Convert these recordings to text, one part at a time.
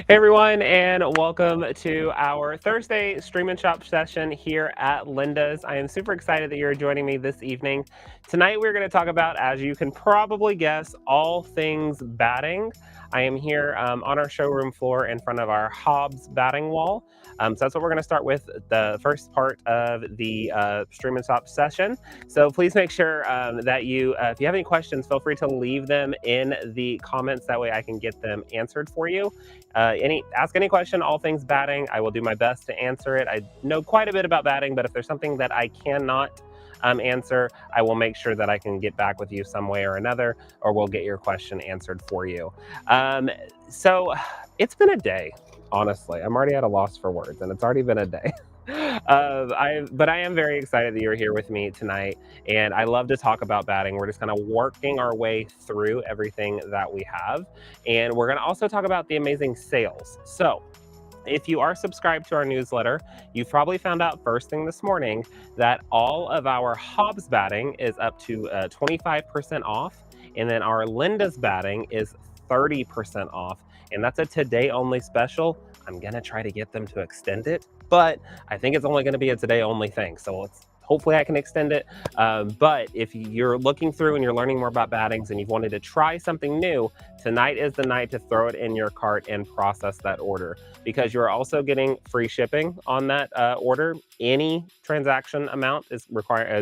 Hey everyone, and welcome to our Thursday Stream and Shop session here at Linda's. I am super excited that you're joining me this evening. Tonight we're going to talk about, as you can probably guess, all things batting. I am here on our showroom floor in front of our Hobbs batting wall. So that's what we're going to start with the first part of the Stream and Shop session. So please make sure that you, if you have any questions, feel free to leave them in the comments. That way I can get them answered for you. Ask any question, all things batting. I will do my best to answer it. I know quite a bit about batting, but if there's something that I cannot answer, I will make sure that I can get back with you some way or another, or we'll get your question answered for you. So it's been a day, honestly. I'm already at a loss for words, and it's already been a day. But I am very excited that you're here with me tonight, and I love to talk about batting. We're just kind of working our way through everything that we have, and we're going to also talk about the amazing sales. So if you are subscribed to our newsletter, you've probably found out first thing this morning that all of our Hobbs batting is up to 25% off, and then our Linda's batting is 30% off, and that's a today only special. I'm gonna try to get them to extend it, but I think it's only gonna be a today only thing. So hopefully I can extend it. But if you're looking through and you're learning more about battings and you've wanted to try something new, tonight is the night to throw it in your cart and process that order, because you're also getting free shipping on that order. Any transaction amount is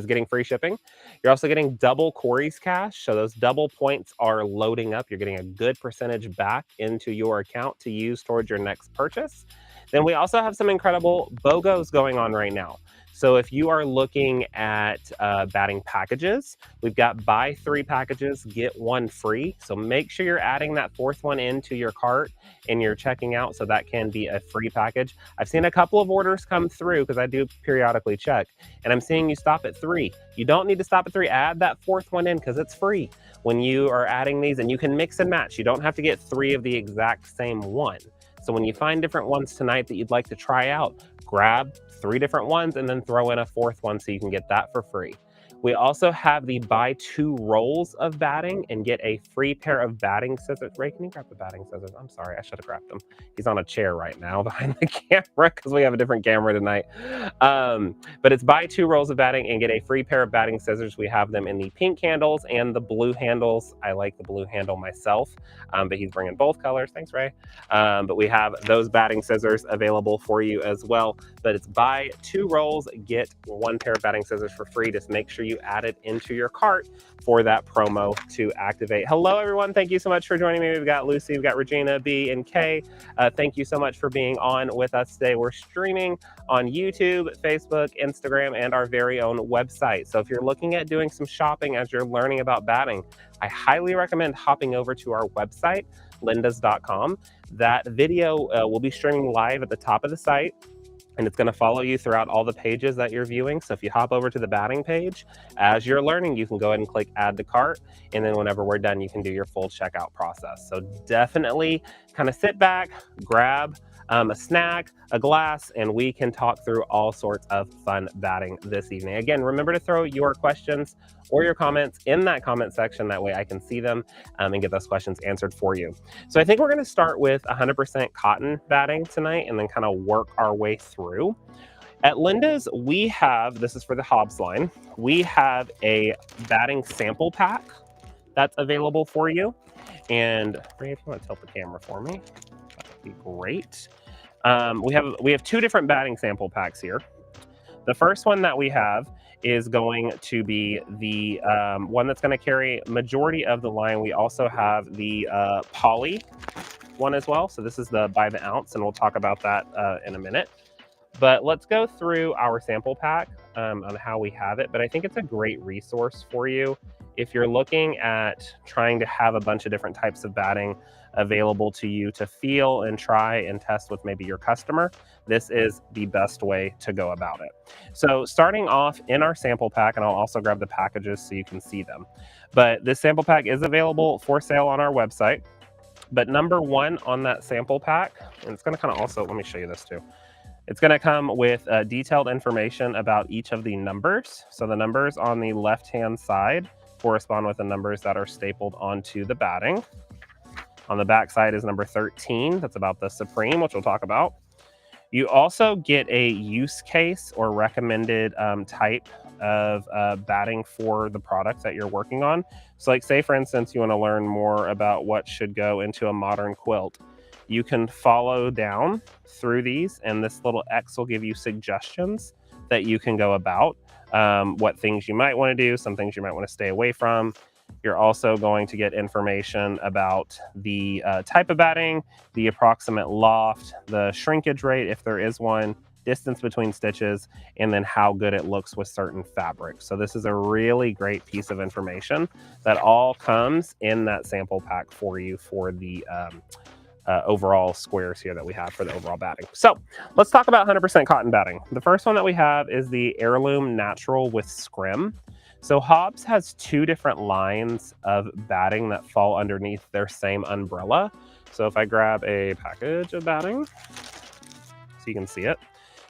getting free shipping. You're also getting double Corey's cash, so those double points are loading up. You're getting a good percentage back into your account to use towards your next purchase. Then we also have some incredible BOGOs going on right now. So if you are looking at batting packages, we've got buy 3 packages, get 1 free. So make sure you're adding that 4th one into your cart and you're checking out, so that can be a free package. I've seen a couple of orders come through because I do periodically check, and I'm seeing you stop at 3. You don't need to stop at 3. Add that 4th one in because it's free when you are adding these, and you can mix and match. You don't have to get 3 of the exact same one. So when you find different ones tonight that you'd like to try out, grab 3 different ones and then throw in a 4th one so you can get that for free. We also have the buy 2 rolls of batting and get a free pair of batting scissors. Ray, can you grab the batting scissors? I'm sorry, I should have grabbed them. He's on a chair right now behind the camera because we have a different camera tonight. But it's buy 2 rolls of batting and get a free pair of batting scissors. We have them in the pink handles and the blue handles. I like the blue handle myself, but he's bringing both colors. Thanks, Ray. But we have those batting scissors available for you as well. But it's buy 2 rolls, get 1 pair of batting scissors for free. Just make sure you add it into your cart for that promo to activate. Hello, everyone. Thank you so much for joining me. We've got Lucy, we've got Regina, B, and Kay. Thank you so much for being on with us today. We're streaming on YouTube, Facebook, Instagram, and our very own website. So if you're looking at doing some shopping as you're learning about batting, I highly recommend hopping over to our website, lindas.com. That video will be streaming live at the top of the site, and it's going to follow you throughout all the pages that you're viewing. So if you hop over to the batting page, as you're learning, you can go ahead and click add to cart. And then whenever we're done, you can do your full checkout process. So definitely kind of sit back, grab a snack, a glass, and we can talk through all sorts of fun batting this evening. Again, remember to throw your questions or your comments in that comment section. That way I can see them and get those questions answered for you. So I think we're going to start with 100% cotton batting tonight and then kind of work our way through. At Linda's, we have, this is for the Hobbs line, we have a batting sample pack that's available for you. And Ray, if you want to tilt the camera for me, that would be great. We have 2 different batting sample packs here. The first one that we have is going to be the one that's going to carry majority of the line. We also have the poly one as well. So this is the by the ounce, and we'll talk about that in a minute. But let's go through our sample pack on how we have it. But I think it's a great resource for you if you're looking at trying to have a bunch of different types of batting available to you to feel and try and test with maybe your customer. This is the best way to go about it. So starting off in our sample pack, and I'll also grab the packages so you can see them. But this sample pack is available for sale on our website. But number 1 on that sample pack, and it's going to kind of also, let me show you this too. It's going to come with detailed information about each of the numbers. So the numbers on the left-hand side correspond with the numbers that are stapled onto the batting. On the back side is number 13. That's about the Supreme, which we'll talk about. You also get a use case or recommended type of batting for the product that you're working on. So like say for instance, you want to learn more about what should go into a modern quilt. You can follow down through these and this little X will give you suggestions that you can go about, what things you might want to do, some things you might want to stay away from. You're also going to get information about the type of batting, the approximate loft, the shrinkage rate, if there is one, distance between stitches, and then how good it looks with certain fabrics. So this is a really great piece of information that all comes in that sample pack for you for the overall squares here that we have for the overall batting. So let's talk about 100% cotton batting. The first one that we have is the Heirloom Natural with Scrim. So Hobbs has two different lines of batting that fall underneath their same umbrella. So if I grab a package of batting, so you can see it.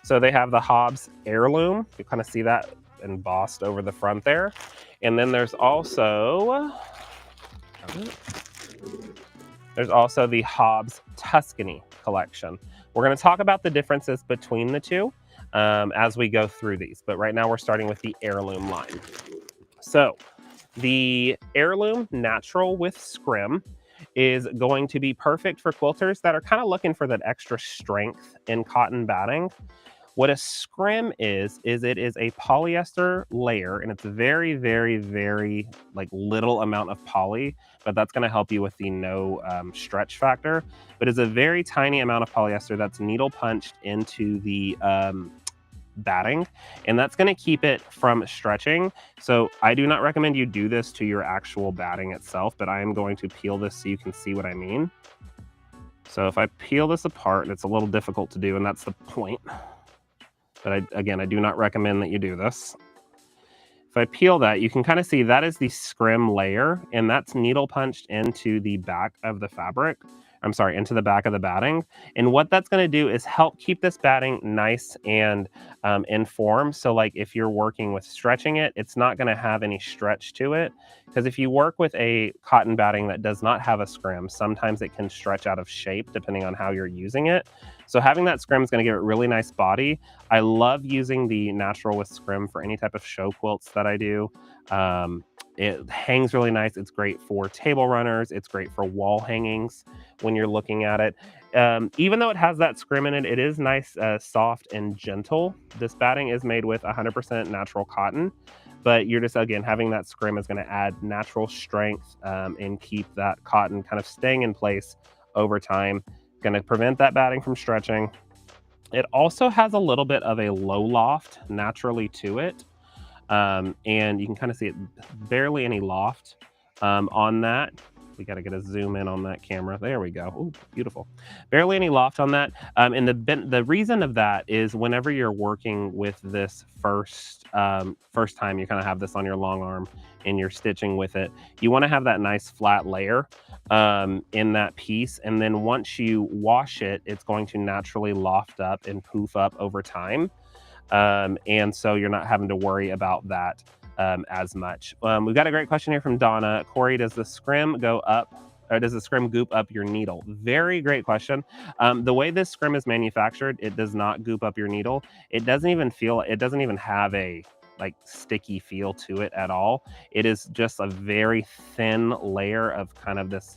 So they have the Hobbs Heirloom. You kind of see that embossed over the front there. And then there's also the Hobbs Tuscany collection. We're going to talk about the differences between the two as we go through these. But right now we're starting with the Heirloom line. So the Heirloom Natural with Scrim is going to be perfect for quilters that are kind of looking for that extra strength in cotton batting. What a scrim is it is a polyester layer, and it's a very, very, very like little amount of poly, but that's going to help you with the no stretch factor. But it's a very tiny amount of polyester that's needle punched into the batting, and that's going to keep it from stretching. So I do not recommend you do this to your actual batting itself, but I am going to peel this so you can see what I mean. So if I peel this apart, and it's a little difficult to do, and that's the point. But again, I do not recommend that you do this. If I peel that, you can kind of see that is the scrim layer, and that's needle punched into the back of the fabric. I'm sorry, into the back of the batting. And what that's going to do is help keep this batting nice and in form. So like if you're working with stretching it, it's not going to have any stretch to it. Because if you work with a cotton batting that does not have a scrim, sometimes it can stretch out of shape depending on how you're using it. So having that scrim is going to give it really nice body. I love using the Natural with Scrim for any type of show quilts that I do. It hangs really nice. It's great for table runners. It's great for wall hangings when you're looking at it. Even though it has that scrim in it, it is nice, soft, and gentle. This batting is made with 100% natural cotton, but you're just, again, having that scrim is going to add natural strength and keep that cotton kind of staying in place over time. Going to prevent that batting from stretching. It also has a little bit of a low loft naturally to it. And you can kind of see it, barely any loft on that. We got to get a zoom in on that camera. There we go. Ooh, beautiful. Barely any loft on that. And the reason of that is whenever you're working with this first time you kind of have this on your long arm and you're stitching with it, you want to have that nice flat layer in that piece. And then once you wash it, it's going to naturally loft up and poof up over time. And so you're not having to worry about that as much. We've got a great question here from Donna. Corey, does the scrim go up, or does the scrim goop up your needle? Very great question. The way this scrim is manufactured, it does not goop up your needle. It doesn't even have a like sticky feel to it at all. It is just a very thin layer of kind of this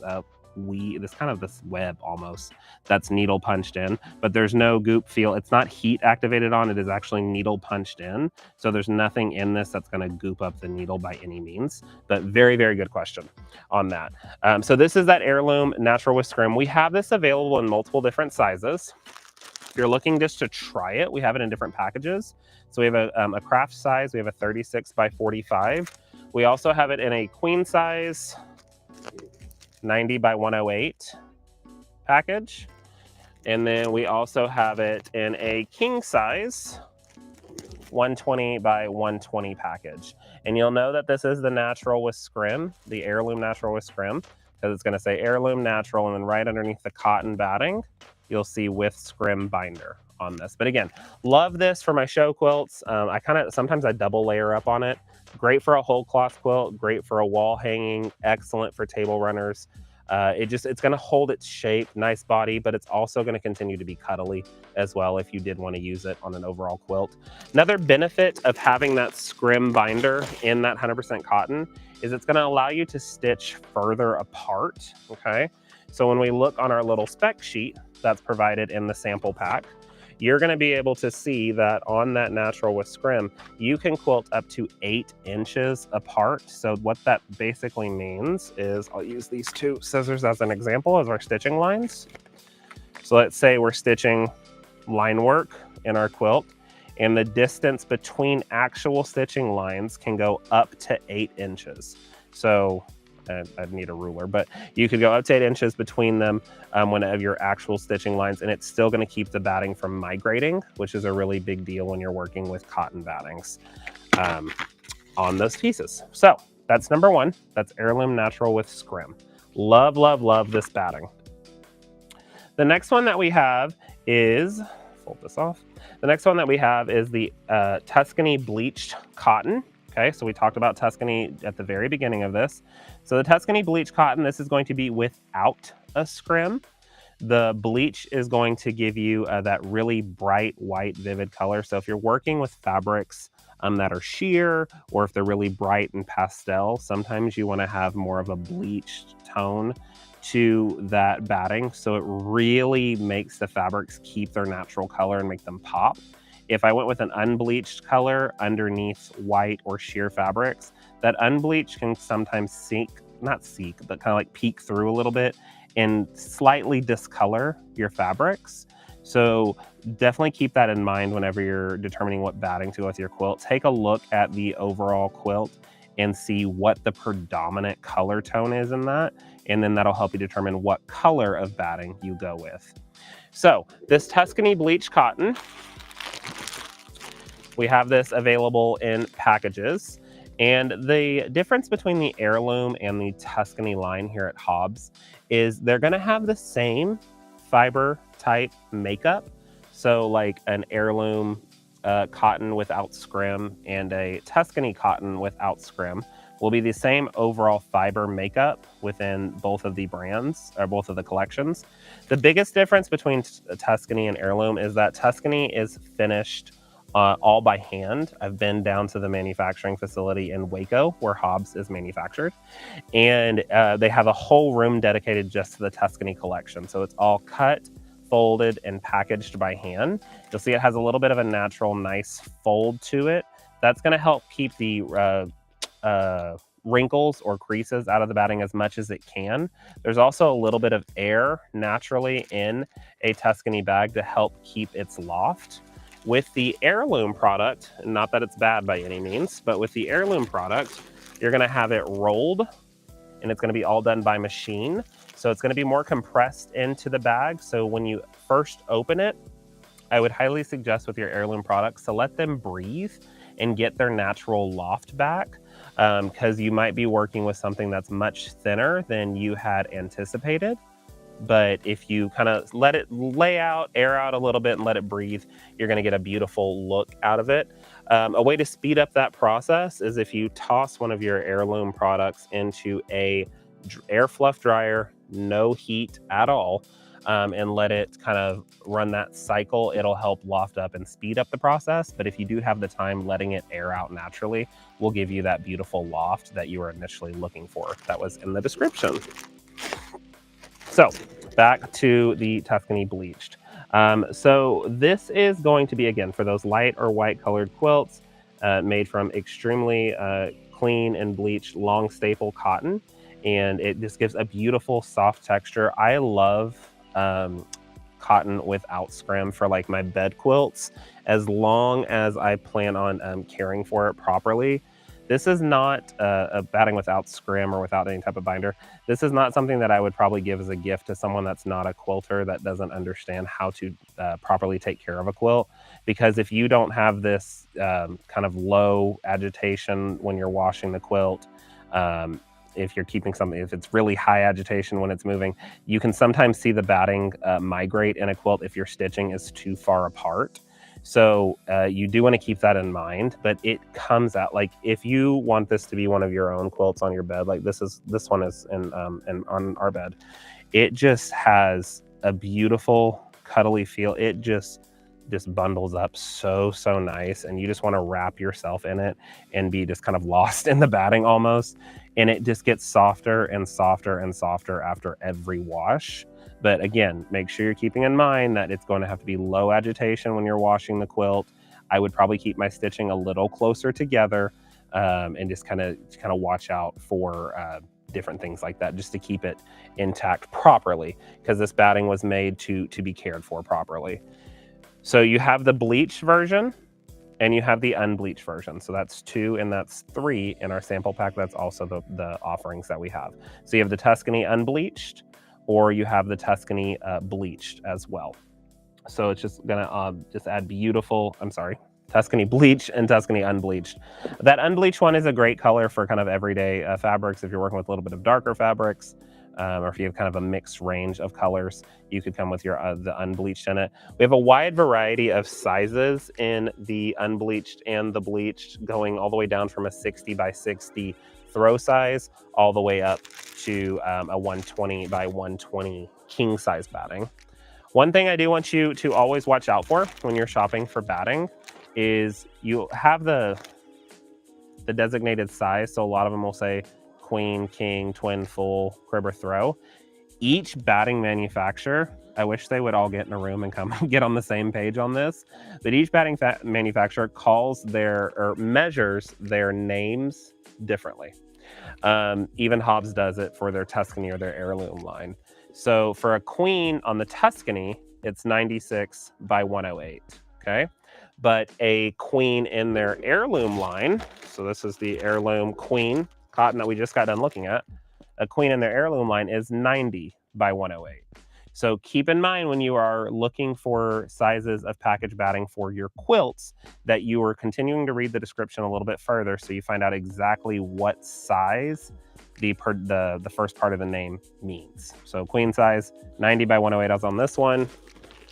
this web almost that's needle punched in, but there's no goop feel. It's not heat activated on, it is actually needle punched in. So there's nothing in this that's going to goop up the needle by any means. But very, very good question on that. So this is that Heirloom Natural with Scrim. We have this available in multiple different sizes. If you're looking just to try it, we have it in different packages. So we have a craft size, we have a 36 by 45. We also have it in a queen size 90 by 108 package. And then we also have it in a king size 120 by 120 package. And you'll know that this is the Natural with Scrim, the Heirloom Natural with Scrim, because it's going to say Heirloom Natural, and then right underneath the cotton batting, you'll see with Scrim binder on this. But again, love this for my show quilts. Sometimes I double layer up on it. Great for a whole cloth quilt, great for a wall hanging, excellent for table runners. It's going to hold its shape, nice body, but it's also going to continue to be cuddly as well if you did want to use it on an overall quilt. Another benefit of having that scrim binder in that 100% cotton is it's going to allow you to stitch further apart, okay? So when we look on our little spec sheet that's provided in the sample pack, you're going to be able to see that on that natural with scrim, you can quilt up to 8 inches apart. So what that basically means is, I'll use these two scissors as an example as our stitching lines. So let's say we're stitching line work in our quilt, and the distance between actual stitching lines can go up to 8 inches. So I'd need a ruler, but you could go up to 8 inches between them whenever your actual stitching lines, and it's still going to keep the batting from migrating, which is a really big deal when you're working with cotton battings on those pieces. So that's number one. That's Heirloom Natural with Scrim. Love, love, love this batting. The next one that we have is, fold this off. The next one that we have is the Tuscany Bleached Cotton. Okay, so we talked about Tuscany at the very beginning of this. So the Tuscany Bleached Cotton, this is going to be without a scrim. The bleach is going to give you that really bright, white, vivid color. So if you're working with fabrics that are sheer, or if they're really bright and pastel, sometimes you want to have more of a bleached tone to that batting. So it really makes the fabrics keep their natural color and make them pop. If I went with an unbleached color underneath white or sheer fabrics, that unbleached can sometimes but kind of like peek through a little bit and slightly discolor your fabrics. So definitely keep that in mind whenever you're determining what batting to go with your quilt. Take a look at the overall quilt and see what the predominant color tone is in that, and then that'll help you determine what color of batting you go with. So this Tuscany Bleached Cotton, we have this available in packages, and the difference between the Heirloom and the Tuscany line here at Hobbs is they're going to have the same fiber type makeup. So like an Heirloom cotton without scrim and a Tuscany cotton without scrim will be the same overall fiber makeup within both of the brands, or both of the collections. The biggest difference between Tuscany and Heirloom is that Tuscany is finished all by hand. I've been down to the manufacturing facility in Waco where Hobbs is manufactured, and they have a whole room dedicated just to the Tuscany collection. So it's all cut, folded, and packaged by hand. You'll see it has a little bit of a natural, nice fold to it. That's going to help keep the wrinkles or creases out of the batting as much as it can. There's also a little bit of air naturally in a Tuscany bag to help keep its loft. With the Heirloom product, not that it's bad by any means, but with the Heirloom product, you're going to have it rolled, and it's going to be all done by machine. So it's going to be more compressed into the bag. So when you first open it, I would highly suggest with your Heirloom products to let them breathe and get their natural loft back, because you might be working with something that's much thinner than you had anticipated. But if you kind of let it lay out, air out a little bit and let it breathe, you're going to get a beautiful look out of it. A way to speed up that process is if you toss one of your Heirloom products into a air fluff dryer, no heat at all, and let it kind of run that cycle. It'll help loft up and speed up the process. But if you do have the time, letting it air out naturally will give you that beautiful loft that you were initially looking for. That was in the description. So back to the Tuscany Bleached. So this is going to be, again, for those light or white colored quilts, made from extremely clean and bleached long staple cotton. And it just gives a beautiful soft texture. I love cotton without scrim for like my bed quilts, as long as I plan on caring for it properly. This is not a batting without scrim or without any type of binder. This is not something that I would probably give as a gift to someone that's not a quilter, that doesn't understand how to properly take care of a quilt. Because if you don't have this kind of low agitation when you're washing the quilt, if you're keeping something, if it's really high agitation when it's moving, you can sometimes see the batting migrate in a quilt if your stitching is too far apart. So you do want to keep that in mind, but it comes out like if you want this to be one of your own quilts on your bed, like this one is in on our bed, it just has a beautiful cuddly feel. It just bundles up so nice, and you just want to wrap yourself in it and be just kind of lost in the batting almost. And it just gets softer and softer and softer after every wash. But again, make sure you're keeping in mind that it's going to have to be low agitation when you're washing the quilt. I would probably keep my stitching a little closer together, and just kind of watch out for different things like that, just to keep it intact properly, because this batting was made to be cared for properly. So you have the bleached version and you have the unbleached version. So that's 2 and that's 3 in our sample pack. That's also the offerings that we have. So you have the Tuscany unbleached, or you have the Tuscany bleached as well. So it's just gonna just add beautiful, Tuscany bleach and Tuscany unbleached. That unbleached one is a great color for kind of everyday fabrics. If you're working with a little bit of darker fabrics, or if you have kind of a mixed range of colors, you could come with your the unbleached in it. We have a wide variety of sizes in the unbleached and the bleached, going all the way down from a 60 by 60 throw size all the way up to a 120 by 120 king size batting. One thing I do want you to always watch out for when you're shopping for batting is you have the designated size. So a lot of them will say queen, king, twin, full, crib, or throw. Each batting manufacturer, I wish they would all get in a room and come get on the same page on this, but each batting manufacturer calls or measures their names differently. Even Hobbs does it for their Tuscany or their heirloom line. So for a queen on the Tuscany, it's 96 by 108, okay? But a queen in their heirloom line, so this is the heirloom queen cotton that we just got done looking at, a queen in their heirloom line is 90 by 108. So keep in mind when you are looking for sizes of package batting for your quilts that you are continuing to read the description a little bit further, so you find out exactly what size the first part of the name means. So queen size 90 by 108 is on this one,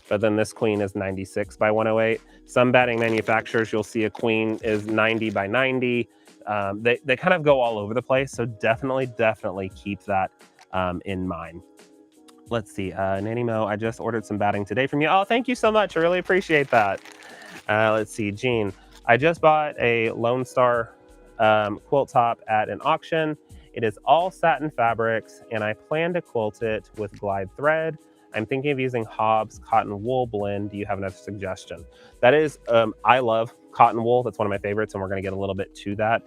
but then this queen is 96 by 108. Some batting manufacturers, you'll see a queen is 90 by 90. They kind of go all over the place, so definitely keep that in mind. Let's see, Nanny Mo, I just ordered some batting today from you. Oh, thank you so much. I really appreciate that. Let's see, Jean, I just bought a Lone Star quilt top at an auction. It is all satin fabrics, and I plan to quilt it with glide thread. I'm thinking of using Hobbs cotton wool blend. Do you have another suggestion? That is, I love cotton wool. That's one of my favorites, and we're going to get a little bit to that.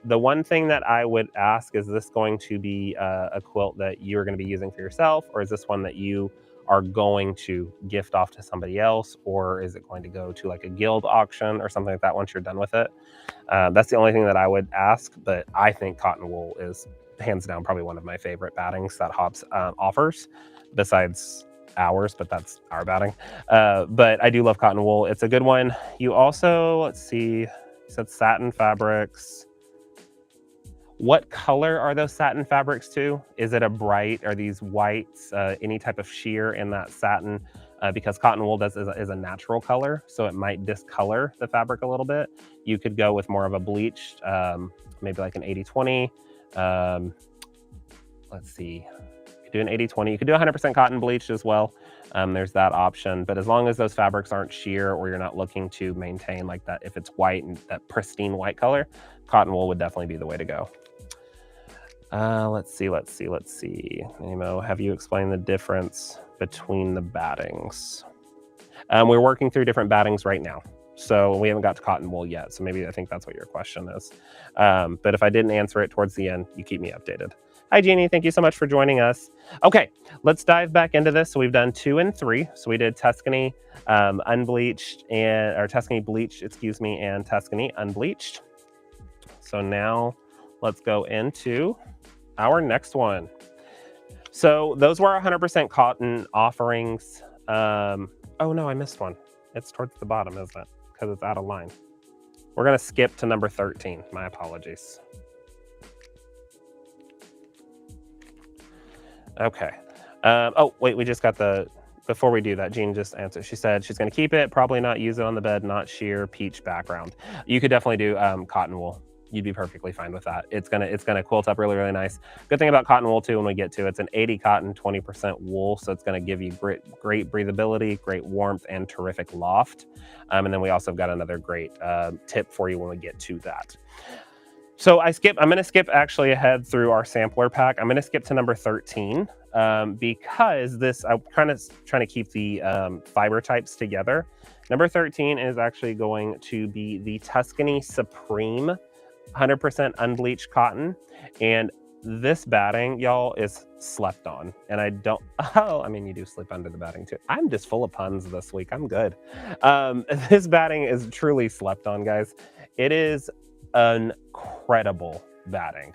The one thing that I would ask, is this going to be a quilt that you're going to be using for yourself, or is this one that you are going to gift off to somebody else, or is it going to go to like a guild auction or something like that once you're done with it? That's the only thing that I would ask, but I think cotton wool is hands down probably one of my favorite battings that Hobbs offers, besides ours, but that's our batting. But I do love cotton wool. It's a good one. You also, let's see, you said satin fabrics. What color are those satin fabrics too? Is it a bright, are these whites, any type of sheer in that satin? Because cotton wool is a natural color, so it might discolor the fabric a little bit. You could go with more of a bleached, maybe like an 80-20. Let's see, you could do an 80-20. You could do 100% cotton bleached as well. There's that option, but as long as those fabrics aren't sheer, or you're not looking to maintain like that, if it's white and that pristine white color, cotton wool would definitely be the way to go. Let's see. Nemo, have you explained the difference between the battings? We're working through different battings right now, so we haven't got to cotton wool yet. So maybe I think that's what your question is. But if I didn't answer it towards the end, you keep me updated. Hi, Jeannie. Thank you so much for joining us. Okay, let's dive back into this. So we've done 2 and 3. So we did Tuscany unbleached or Tuscany bleached, excuse me, and Tuscany unbleached. So now let's go into our next one. So those were 100% cotton offerings. Oh no, I missed one. It's towards the bottom, isn't it? Because it's out of line. We're gonna skip to number 13. My apologies. Okay. Oh wait, we just got the before we do that, Jean just answered. She said she's going to keep it, probably not use it on the bed, not sheer peach background. You could definitely do cotton wool. You'd be perfectly fine with that. It's gonna quilt up really, really nice. Good thing about cotton wool too, when we get to it's an 80 cotton, 20% wool, so it's gonna give you great breathability, great warmth, and terrific loft. And then we also have got another great tip for you when we get to that. So I'm gonna skip actually ahead through our sampler pack. I'm gonna skip to number 13 because I'm kind of trying to keep the fiber types together. Number 13 is actually going to be the Tuscany Supreme 100% unbleached cotton. And this batting, y'all, is slept on. And I don't, I mean, you do sleep under the batting too. I'm just full of puns this week. I'm good. This batting is truly slept on, guys. It is incredible batting.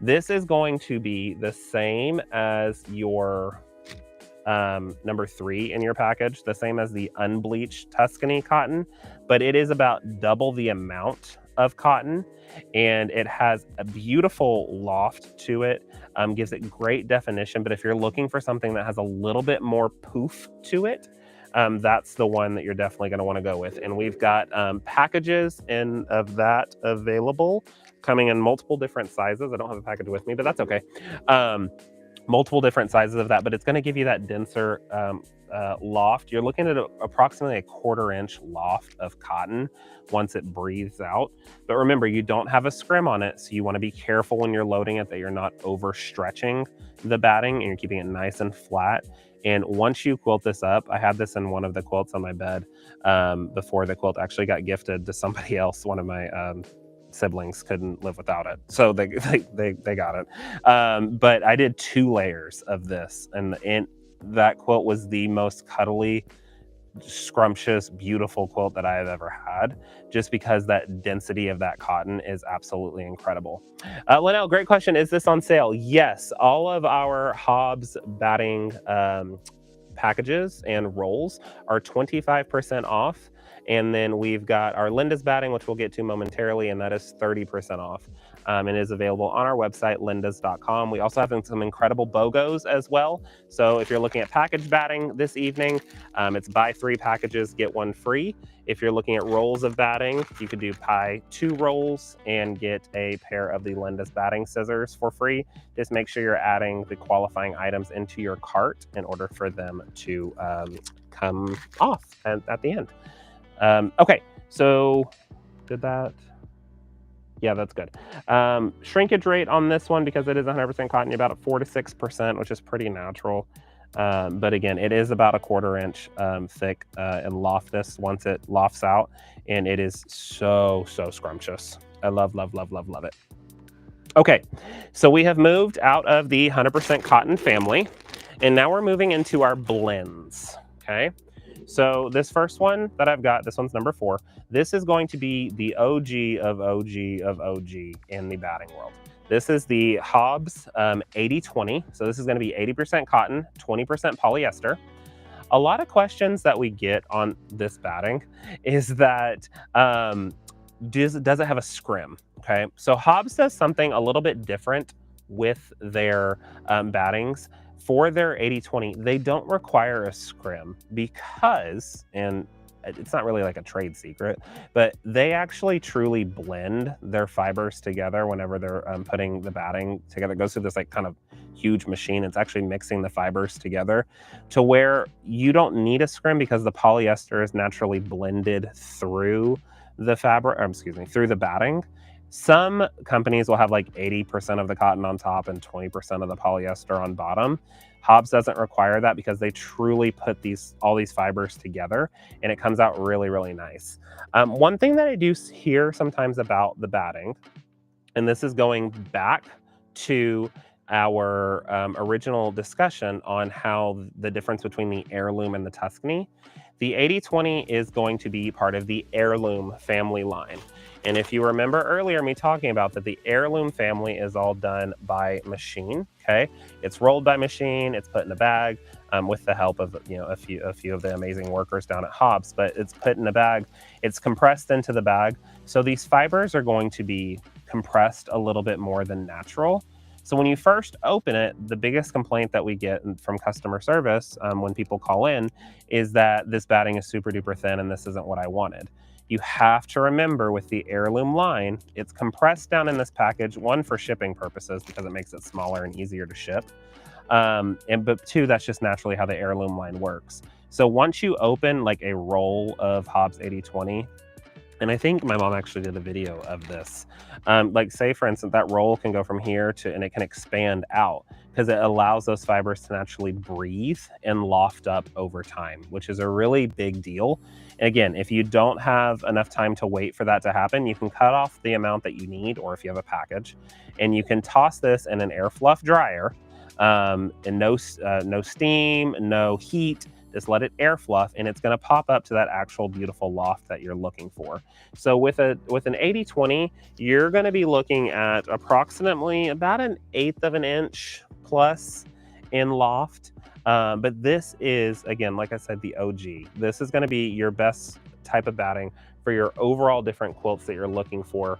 This is going to be the same as your number 3 in your package, the same as the unbleached Tuscany cotton, but it is about double the amount of cotton, and it has a beautiful loft to it, gives it great definition. But if you're looking for something that has a little bit more poof to it, that's the one that you're definitely going to want to go with. And we've got packages of that available, coming in multiple different sizes. I don't have a package with me, but that's okay. Multiple different sizes of that, but it's going to give you that denser loft. You're looking at approximately a 1/4 inch loft of cotton once it breathes out. But remember, you don't have a scrim on it, so you want to be careful when you're loading it that you're not overstretching the batting and you're keeping it nice and flat. And once you quilt this up, I had this in one of the quilts on my bed before the quilt actually got gifted to somebody else. One of my siblings couldn't live without it, so they got it. But I did 2 layers of this, and that quilt was the most cuddly, scrumptious, beautiful quilt that I have ever had, just because that density of that cotton is absolutely incredible. Linnell, great question. Is this on sale? Yes, all of our Hobbs batting packages and rolls are 25% off. And then we've got our Linda's batting, which we'll get to momentarily, and that is 30% off. And is available on our website, lindas.com. We also have some incredible BOGOs as well. So if you're looking at package batting this evening, it's buy 3 packages, get 1 free. If you're looking at rolls of batting, you could buy 2 rolls and get a pair of the Linda's batting scissors for free. Just make sure you're adding the qualifying items into your cart in order for them to come off at the end. Okay, so did that? Yeah, that's good. Shrinkage rate on this one, because it is 100% cotton, you're about at 4 to 6%, which is pretty natural. But again, it is about a 1/4 inch thick and loftus once it lofts out, and it is so scrumptious. I love it. Okay, so we have moved out of the 100% cotton family, and now we're moving into our blends. Okay. So this first one that I've got, this one's number 4. This is going to be the OG of OG of OG in the batting world. This is the Hobbs 80-20. So this is going to be 80% cotton, 20% polyester. A lot of questions that we get on this batting is that does it have a scrim? Okay, so Hobbs does something a little bit different with their battings. For their 80-20, they don't require a scrim because, and it's not really like a trade secret, but they actually truly blend their fibers together whenever they're putting the batting together. It goes through this like kind of huge machine. It's actually mixing the fibers together to where you don't need a scrim because the polyester is naturally blended through the fabric, through the batting. Some companies will have like 80% of the cotton on top and 20% of the polyester on bottom. Hobbs doesn't require that because they truly put all these fibers together, and it comes out really, really nice. One thing that I do hear sometimes about the batting, and this is going back to our original discussion on how the difference between the heirloom and the Tuscany. The 80-20 is going to be part of the heirloom family line. And if you remember earlier me talking about that, the heirloom family is all done by machine, okay? It's rolled by machine, it's put in a bag with the help of a few of the amazing workers down at Hobbs, but it's put in a bag, it's compressed into the bag. So these fibers are going to be compressed a little bit more than natural. So when you first open it, the biggest complaint that we get from customer service when people call in is that this batting is super duper thin and this isn't what I wanted. You have to remember with the heirloom line, it's compressed down in this package, one for shipping purposes because it makes it smaller and easier to ship. But two, that's just naturally how the heirloom line works. So once you open like a roll of Hobbs 80/20, and I think my mom actually did a video of this. Like say for instance, that roll can go from here to, and it can expand out because it allows those fibers to naturally breathe and loft up over time, which is a really big deal. And again, if you don't have enough time to wait for that to happen, you can cut off the amount that you need, or if you have a package, and you can toss this in an air fluff dryer, and no steam, no heat. Just let it air fluff and it's going to pop up to that actual beautiful loft that you're looking for. So with an 80/20, you're going to be looking at approximately about 1/8 of an inch plus in loft. But this is, again, like I said, the OG. This is going to be your best type of batting for your overall different quilts that you're looking for.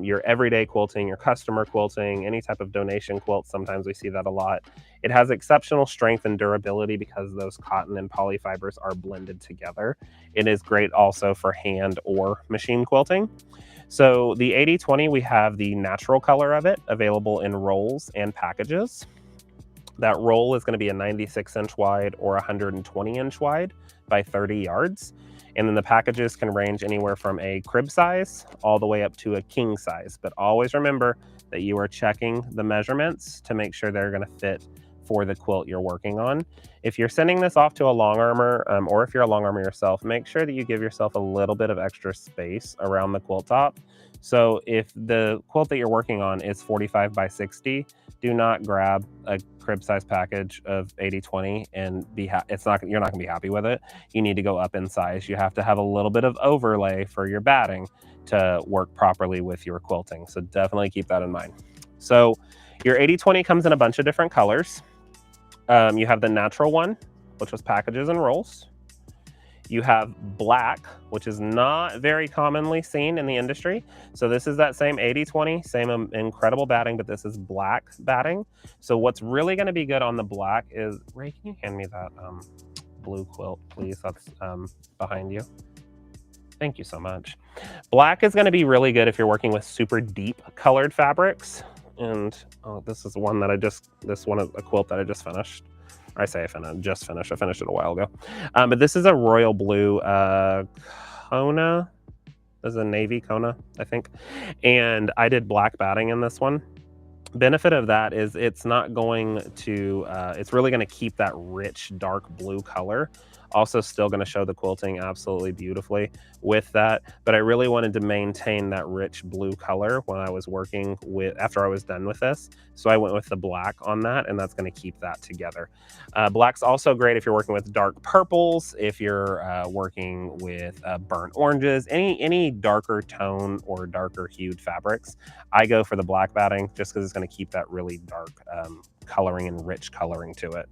Your everyday quilting, your customer quilting, any type of donation quilt. Sometimes we see that a lot. It has exceptional strength and durability because those cotton and poly fibers are blended together. It is great also for hand or machine quilting. So the 80/20, we have the natural color of it available in rolls and packages. That roll is going to be a 96-inch wide or 120-inch wide by 30 yards. And then the packages can range anywhere from a crib size all the way up to a king size. But always remember that you are checking the measurements to make sure they're going to fit for the quilt you're working on. If you're sending this off to a long armor, or if you're a long armor yourself, make sure that you give yourself a little bit of extra space around the quilt top. So if the quilt that you're working on is 45 by 60, do not grab a crib size package of 80/20 and you're not going to be happy with it. You need to go up in size. You have to have a little bit of overlay for your batting to work properly with your quilting. So definitely keep that in mind. So your 80/20 comes in a bunch of different colors. You have the natural one, which was packages and rolls. You have black, which is not very commonly seen in the industry. So this is that same 80/20, same incredible batting, but this is black batting. So what's really going to be good on the black is, Ray, can you hand me that blue quilt, please? That's behind you. Thank you so much. Black is going to be really good if you're working with super deep colored fabrics. And this is one that this one is a quilt that I just finished. I say I just finished. I finished it a while ago. But this is a royal blue Kona. This is a navy Kona, I think. And I did black batting in this one. Benefit of that is it's not going to, it's really going to keep that rich dark blue color. Also still going to show the quilting absolutely beautifully with that, but I really wanted to maintain that rich blue color when I was working with, after I was done with this. So I went with the black on that, and that's going to keep that together. Black's also great if you're working with dark purples, if you're working with burnt oranges, any darker tone or darker hued fabrics. I go for the black batting just because it's going to keep that really dark coloring and rich coloring to it.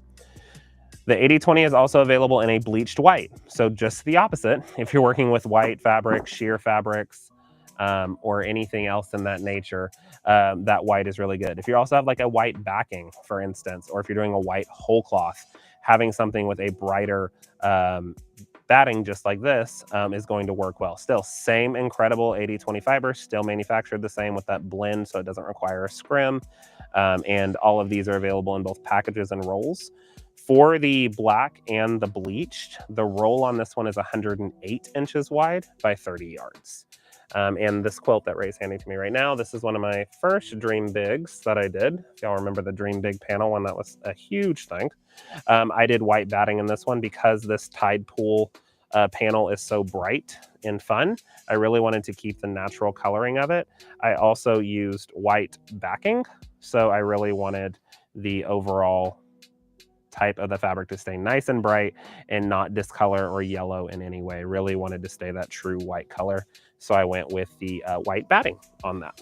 The 80/20 is also available in a bleached white. So just the opposite. If you're working with white fabrics, sheer fabrics, or anything else in that nature, that white is really good. If you also have like a white backing, for instance, or if you're doing a white whole cloth, having something with a brighter batting just like this is going to work well. Still, same incredible 80/20 fiber, still manufactured the same with that blend, so it doesn't require a scrim. And all of these are available in both packages and rolls. For the black and the bleached, the roll on this one is 108 inches wide by 30 yards. And this quilt that Ray's handing to me right now, this is one of my first Dream Bigs that I did. If y'all remember the Dream Big panel one, that was a huge thing. I did white batting in this one because this tide pool panel is so bright and fun. I really wanted to keep the natural coloring of it. I also used white backing, so I really wanted the overall type of the fabric to stay nice and bright and not discolor or yellow in any way. Really wanted to stay that true white color. So I went with the white batting on that.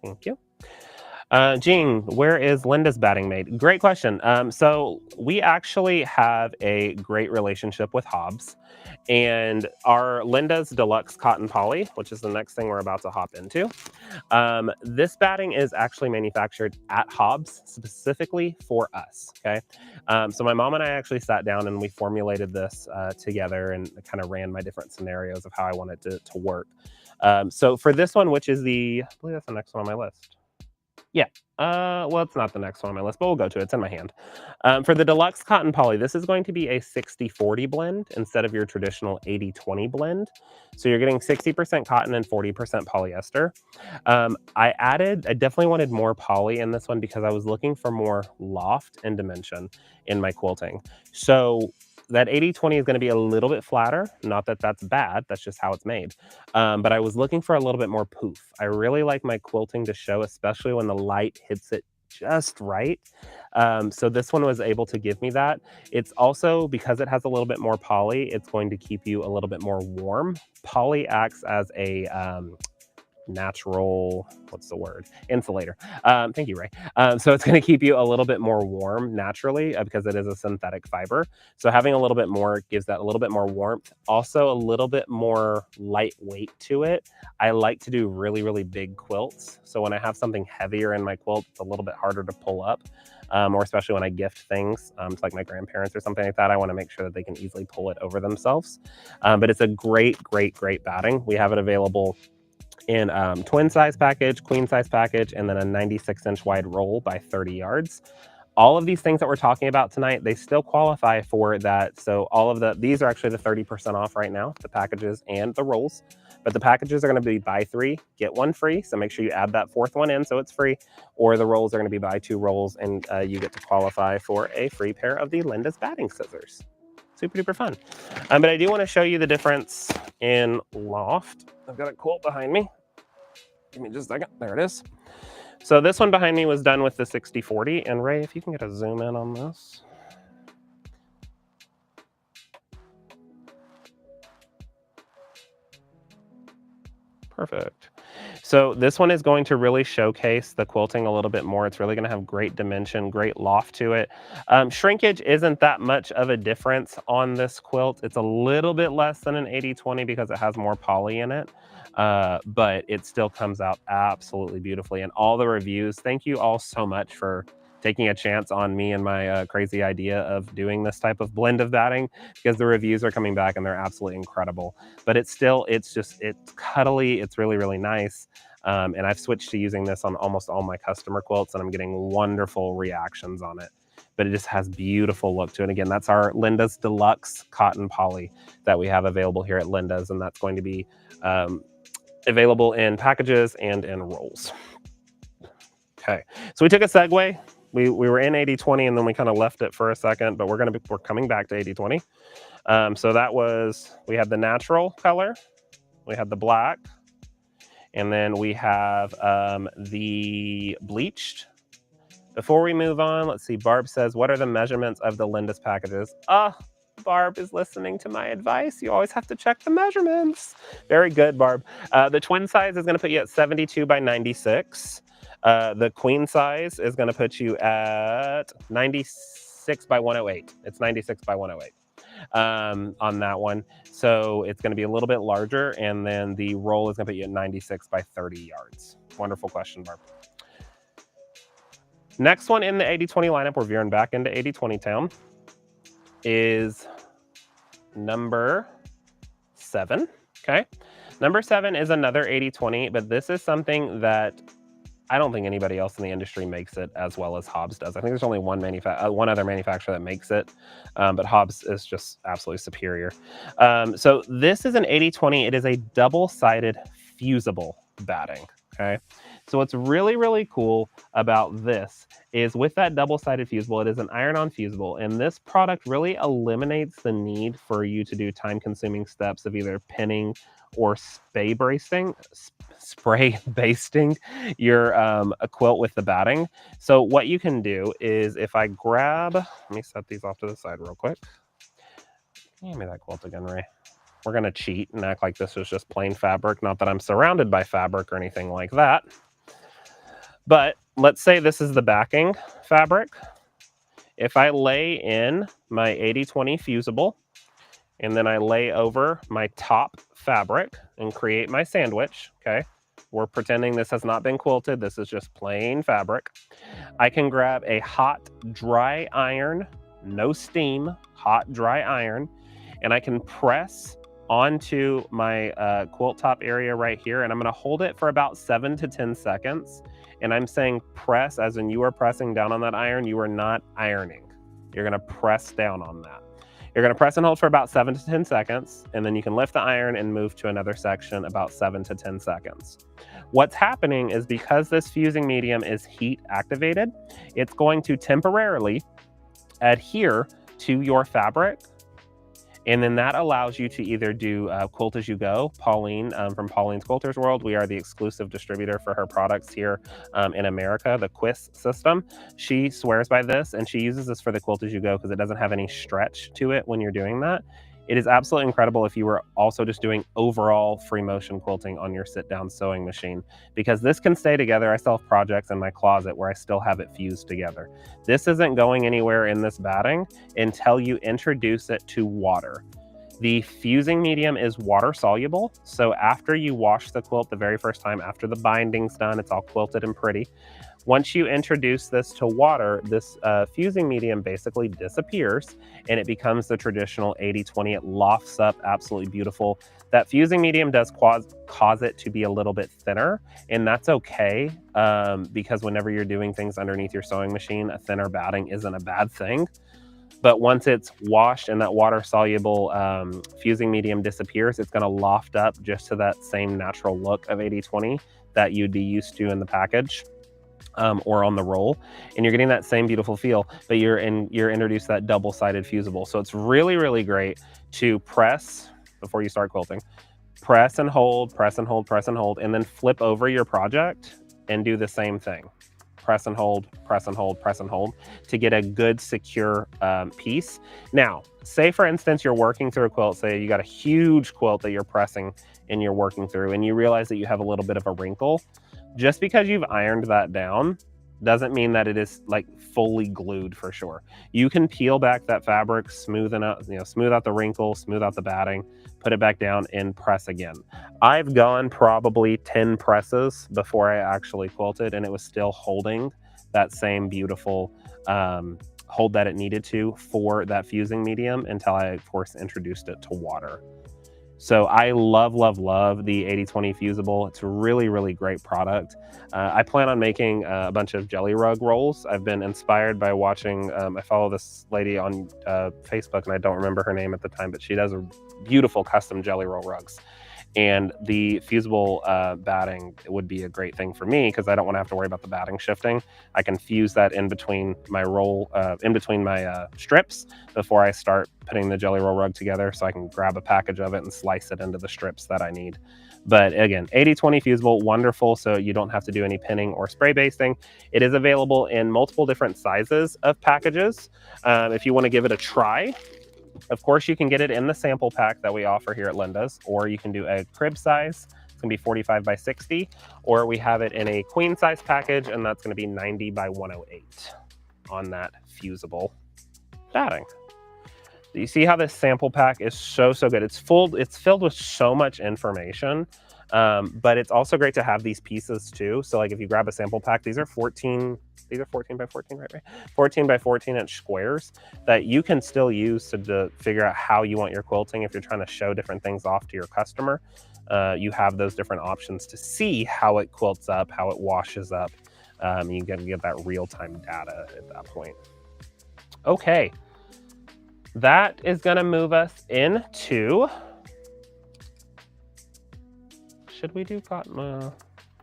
Thank you. Jean, where is Linda's batting made? Great question. So we actually have a great relationship with Hobbs, and our Linda's Deluxe Cotton Poly, which is the next thing we're about to hop into. This batting is actually manufactured at Hobbs specifically for us. Okay, so my mom and I actually sat down and we formulated this together and kind of ran my different scenarios of how I want it to work. So for this one, which is I believe that's the next one on my list. Yeah. Well, it's not the next one on my list, but we'll go to it. It's in my hand. For the deluxe cotton poly, this is going to be a 60-40 blend instead of your traditional 80-20 blend. So you're getting 60% cotton and 40% polyester. I definitely wanted more poly in this one because I was looking for more loft and dimension in my quilting. So that 80-20 is going to be a little bit flatter. Not that that's bad, that's just how it's made. But I was looking for a little bit more poof. I really like my quilting to show, especially when the light hits it just right. So this one was able to give me that. It's also, because it has a little bit more poly, it's going to keep you a little bit more warm. Poly acts as a natural, what's the word, insulator. Thank you, Ray. So it's going to keep you a little bit more warm naturally because it is a synthetic fiber. So having a little bit more gives that a little bit more warmth, also a little bit more lightweight to it. I like to do really, really big quilts. So when I have something heavier in my quilt, it's a little bit harder to pull up. Or especially when I gift things to like my grandparents or something like that, I want to make sure that they can easily pull it over themselves. But it's a great, great, great batting. We have it available in twin size package, queen size package, and then a 96-inch wide roll by 30 yards. All of these things that we're talking about tonight, they still qualify for that. So all of these are actually the 30% off right now, the packages and the rolls. But the packages are going to be buy 3, get 1 free. So make sure you add that 4th one in so it's free. Or the rolls are going to be buy 2 rolls and you get to qualify for a free pair of the Linda's batting scissors. Super duper fun. But I do want to show you the difference in loft. I've got a quilt behind me. Give me just a second. There it is. So this one behind me was done with the 60-40. And Ray, if you can get a zoom in on this. Perfect. So this one is going to really showcase the quilting a little bit more. It's really going to have great dimension, great loft to it. Shrinkage isn't that much of a difference on this quilt. It's a little bit less than an 80-20 because it has more poly in it. But it still comes out absolutely beautifully. And all the reviews, thank you all so much for taking a chance on me and my crazy idea of doing this type of blend of batting, because the reviews are coming back and they're absolutely incredible. But it's cuddly, it's really, really nice. And I've switched to using this on almost all my customer quilts and I'm getting wonderful reactions on it. But it just has beautiful look to it. Again, that's our Linda's Deluxe Cotton Poly that we have available here at Linda's, and that's going to be available in packages and in rolls. Okay, so we took a segue. We were in 80-20 and then we kind of left it for a second, but we're coming back to 80-20. So that was, we had the natural color, we had the black, and then we have the bleached. Before we move on, let's see, Barb says, what are the measurements of the Linda's packages? Barb is listening to my advice. You always have to check the measurements. Very good, Barb. The twin size is going to put you at 72 by 96. The queen size is going to put you at 96 by 108. It's 96 by 108 on that one. So it's going to be a little bit larger. And then the roll is going to put you at 96 by 30 yards. Wonderful question, Barb. Next one in the 80-20 lineup, we're veering back into 80-20 town, is number 7. Okay. Number 7 is another 80-20, but this is something that I don't think anybody else in the industry makes it as well as Hobbs does. I think there's only one other manufacturer that makes it, but Hobbs is just absolutely superior. So this is an 80-20. It is a double-sided fusible batting. Okay. So what's really, really cool about this is with that double-sided fusible, it is an iron-on fusible, and this product really eliminates the need for you to do time-consuming steps of either pinning or spray basting your a quilt with the batting. So what you can do is, if I grab, let me set these off to the side real quick. Give me that quilt again, Ray. We're gonna cheat and act like this is just plain fabric. Not that I'm surrounded by fabric or anything like that. But let's say this is the backing fabric. If I lay in my 80/20 fusible, and then I lay over my top fabric and create my sandwich, okay? We're pretending this has not been quilted. This is just plain fabric. I can grab a hot, dry iron, no steam, hot, dry iron, and I can press onto my quilt top area right here, and I'm gonna hold it for about 7 to 10 seconds. And I'm saying press as in you are pressing down on that iron, you are not ironing. You're gonna press down on that. You're gonna press and hold for about 7 to 10 seconds, and then you can lift the iron and move to another section about 7 to 10 seconds. What's happening is because this fusing medium is heat activated, it's going to temporarily adhere to your fabric. And then that allows you to either do quilt as you go. Pauline from Pauline's Quilters World, we are the exclusive distributor for her products here in America, the Quiz system. She swears by this, and she uses this for the quilt as you go because it doesn't have any stretch to it when you're doing that. It is absolutely incredible if you were also just doing overall free motion quilting on your sit-down sewing machine, because this can stay together. I still have projects in my closet where I still have it fused together. This isn't going anywhere in this batting until you introduce it to water. The fusing medium is water soluble, so after you wash the quilt the very first time, after the binding's done, it's all quilted and pretty. Once you introduce this to water, this fusing medium basically disappears and it becomes the traditional 80/20. It lofts up absolutely beautiful. That fusing medium does cause it to be a little bit thinner, and that's okay because whenever you're doing things underneath your sewing machine, a thinner batting isn't a bad thing. But once it's washed and that water soluble fusing medium disappears, it's gonna loft up just to that same natural look of 80/20 that you'd be used to in the package. Or on the roll, and you're getting that same beautiful feel, but you're introduced that double-sided fusible. So it's really, really great to press before you start quilting. Press and hold, press and hold, press and hold, and then flip over your project and do the same thing. Press and hold, press and hold, press and hold to get a good, secure piece. Now, say for instance, you're working through a quilt, say you got a huge quilt that you're pressing and you're working through, and you realize that you have a little bit of a wrinkle. Just because you've ironed that down doesn't mean that it is like fully glued for sure. You can peel back that fabric, smooth out the wrinkle, smooth out the batting, put it back down and press again. I've gone probably 10 presses before I actually quilted, and it was still holding that same beautiful hold that it needed to for that fusing medium until I, of course, introduced it to water. So I love, love, love the 80/20 fusible. It's a really, really great product. I plan on making a bunch of jelly rug rolls. I've been inspired by watching, I follow this lady on Facebook, and I don't remember her name at the time, but she does a beautiful custom jelly roll rugs. And the fusible batting would be a great thing for me because I don't want to have to worry about the batting shifting. I can fuse that in between my roll, in between my strips before I start putting the jelly roll rug together, so I can grab a package of it and slice it into the strips that I need. But again, 80/20 fusible, wonderful, so you don't have to do any pinning or spray basting. It is available in multiple different sizes of packages. If you want to give it a try, of course, you can get it in the sample pack that we offer here at Linda's, or you can do a crib size. It's gonna be 45 by 60, or we have it in a queen size package, and that's gonna be 90 by 108 on that fusible batting. You see how this sample pack is so good. It's filled with so much information, but it's also great to have these pieces too. So like if you grab a sample pack, these are 14 by 14, right? 14 by 14 inch squares that you can still use to figure out how you want your quilting. If you're trying to show different things off to your customer, you have those different options to see how it quilts up, how it washes up. You can get that real-time data at that point. Okay. That is going to move us into, should we do cotton?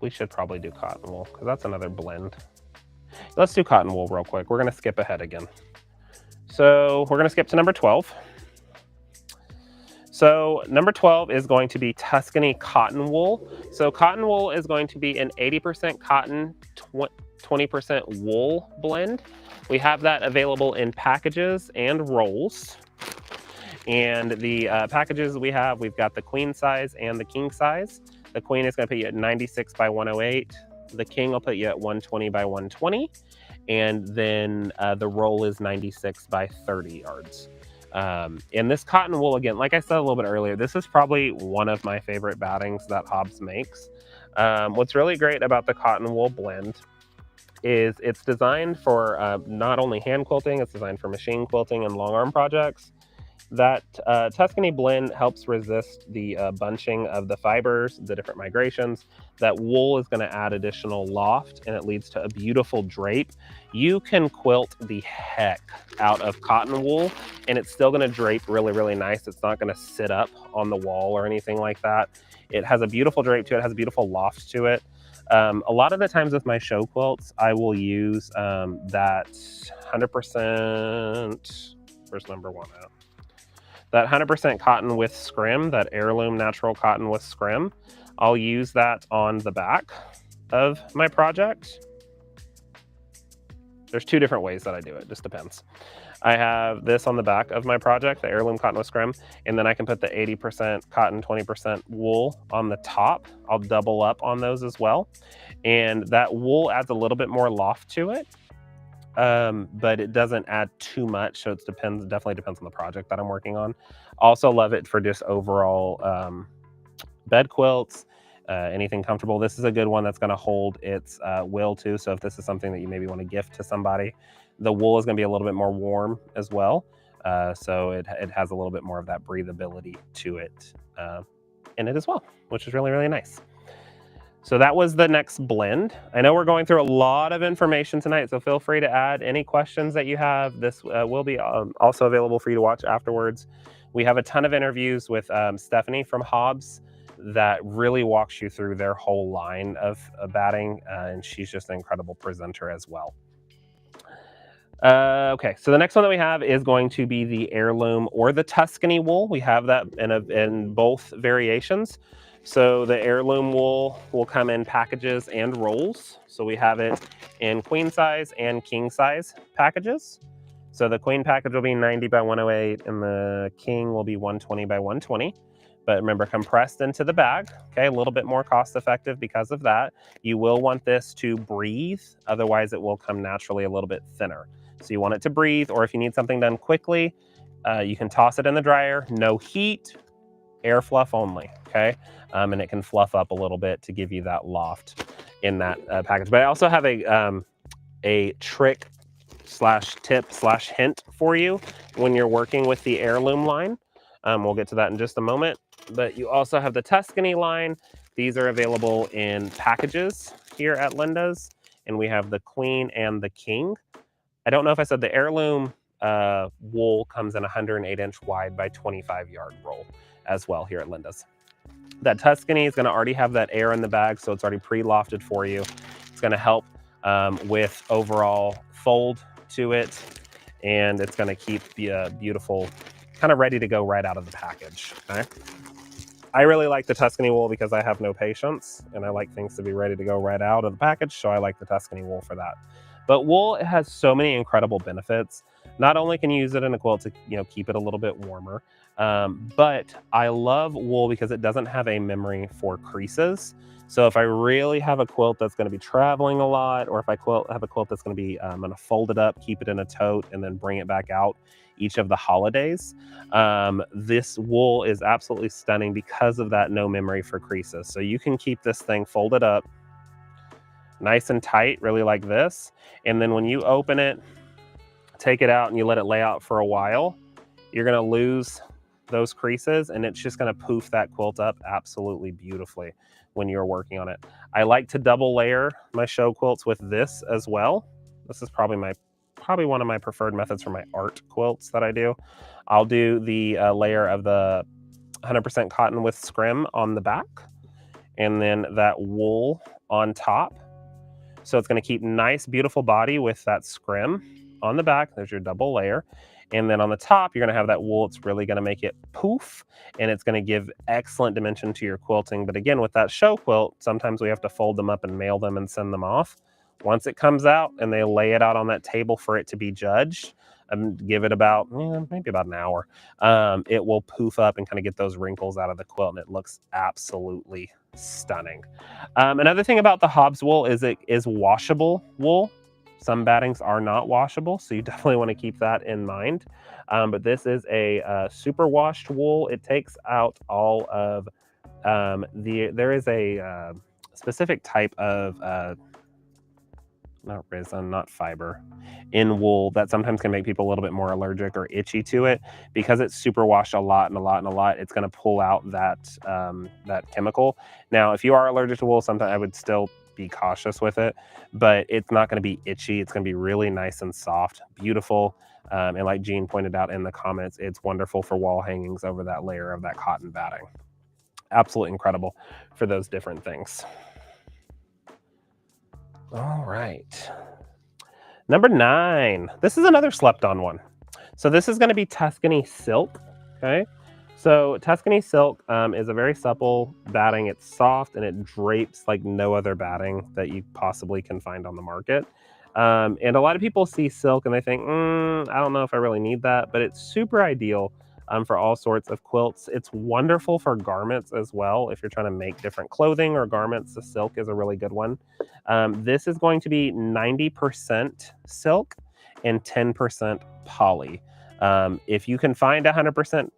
We should probably do cotton wool because that's another blend. Let's do cotton wool real quick. We're going to skip ahead again. So we're going to skip to number 12. So number 12 is going to be Tuscany cotton wool. So cotton wool is going to be an 80% cotton, 20% wool blend. We have that available in packages and rolls. And the packages we've got the queen size and the king size. The queen is going to be at 96 by 108. The king will put you at 120 by 120. And then the roll is 96 by 30 yards. And this cotton wool, again, like I said a little bit earlier, this is probably one of my favorite battings that Hobbs makes. What's really great about the cotton wool blend is it's designed for not only hand quilting, it's designed for machine quilting and long arm projects. That Tuscany blend helps resist the bunching of the fibers, the different migrations. That wool is going to add additional loft, and it leads to a beautiful drape. You can quilt the heck out of cotton wool, and it's still going to drape really, really nice. It's not going to sit up on the wall or anything like that. It has a beautiful drape to it. It has a beautiful loft to it. A lot of the times with my show quilts, I will use that 100%, where's number one at? That 100% cotton with scrim, that heirloom natural cotton with scrim. I'll use that on the back of my project. There's two different ways that I do it, just depends. I have this on the back of my project, the heirloom cotton with scrim, and then I can put the 80% cotton, 20% wool on the top. I'll double up on those as well. And that wool adds a little bit more loft to it, but it doesn't add too much. So it definitely depends on the project that I'm working on. Also love it for just overall bed quilts, anything comfortable. This is a good one that's going to hold its will too. So if this is something that you maybe want to gift to somebody, the wool is going to be a little bit more warm as well. So it has a little bit more of that breathability to it in it as well, which is really, really nice. So that was the next blend. I know we're going through a lot of information tonight, so feel free to add any questions that you have. This will be also available for you to watch afterwards. We have a ton of interviews with Stephanie from Hobbs that really walks you through their whole line of batting, and she's just an incredible presenter as well. Okay, so the next one that we have is going to be the heirloom or the Tuscany wool. We have that in both variations. So the heirloom wool will come in packages and rolls. So we have it in queen size and king size packages. So the queen package will be 90 by 108 and the king will be 120 by 120. But remember, compressed into the bag, okay, a little bit more cost effective because of that. You will want this to breathe, otherwise it will come naturally a little bit thinner. So you want it to breathe, or if you need something done quickly, you can toss it in the dryer, no heat, air fluff only, okay? And it can fluff up a little bit to give you that loft in that package. But I also have a trick slash tip slash hint for you when you're working with the heirloom line. We'll get to that in just a moment. But you also have the Tuscany line. These are available in packages here at Linda's. And we have the queen and the king. I don't know if I said the heirloom wool comes in 108-inch wide by 25-yard roll as well here at Linda's. That Tuscany is going to already have that air in the bag, so it's already pre-lofted for you. It's going to help with overall fold to it, and it's going to keep the beautiful, kind of ready to go right out of the package. Okay? I really like the Tuscany wool because I have no patience, and I like things to be ready to go right out of the package, so I like the Tuscany wool for that. But wool has so many incredible benefits. Not only can you use it in a quilt to keep it a little bit warmer, but I love wool because it doesn't have a memory for creases. So if I really have a quilt that's going to be traveling a lot, or if I have a quilt that's going to be, I'm going to fold it up, keep it in a tote, and then bring it back out each of the holidays, this wool is absolutely stunning because of that no memory for creases. So you can keep this thing folded up nice and tight, really like this. And then when you open it, take it out and you let it lay out for a while, you're going to lose those creases and it's just going to poof that quilt up absolutely beautifully when you're working on it. I like to double layer my show quilts with this as well. This is probably one of my preferred methods for my art quilts that I do. I'll do the layer of the 100% cotton with scrim on the back and then that wool on top. So it's going to keep nice, beautiful body with that scrim on the back. There's your double layer. And then on the top, you're going to have that wool. It's really going to make it poof, and it's going to give excellent dimension to your quilting. But again, with that show quilt, sometimes we have to fold them up and mail them and send them off. Once it comes out and they lay it out on that table for it to be judged, Give it about maybe about an hour. It will poof up and kind of get those wrinkles out of the quilt, and it looks absolutely stunning. Another thing about the Hobbs wool is it is washable wool. Some battings are not washable, so you definitely want to keep that in mind. But this is a super washed wool. It takes out all of there is a specific type of not resin, not fiber, in wool that sometimes can make people a little bit more allergic or itchy to it because it's super washed a lot and a lot and a lot. It's going to pull out that chemical. Now, if you are allergic to wool, sometimes I would still be cautious with it, but it's not going to be itchy. It's going to be really nice and soft, beautiful. And like Jean pointed out in the comments, it's wonderful for wall hangings over that layer of that cotton batting. Absolutely incredible for those different things. All right. Number 9. This is another slept on one. So this is going to be Tuscany silk. Okay. So Tuscany silk is a very supple batting. It's soft and it drapes like no other batting that you possibly can find on the market. And a lot of people see silk and they think, I don't know if I really need that, but it's super ideal for all sorts of quilts. It's wonderful for garments as well. If you're trying to make different clothing or garments, the silk is a really good one. This is going to be 90% silk and 10% poly. If you can find 100%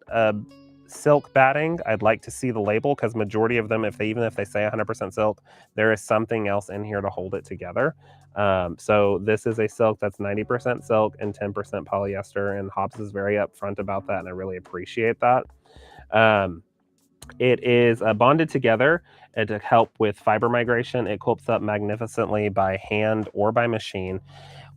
silk batting, I'd like to see the label because majority of them, even if they say 100% silk, there is something else in here to hold it together. So this is a silk that's 90% silk and 10% polyester, and Hobbs is very upfront about that, and I really appreciate that. It is bonded together to help with fiber migration. It quilts up magnificently by hand or by machine.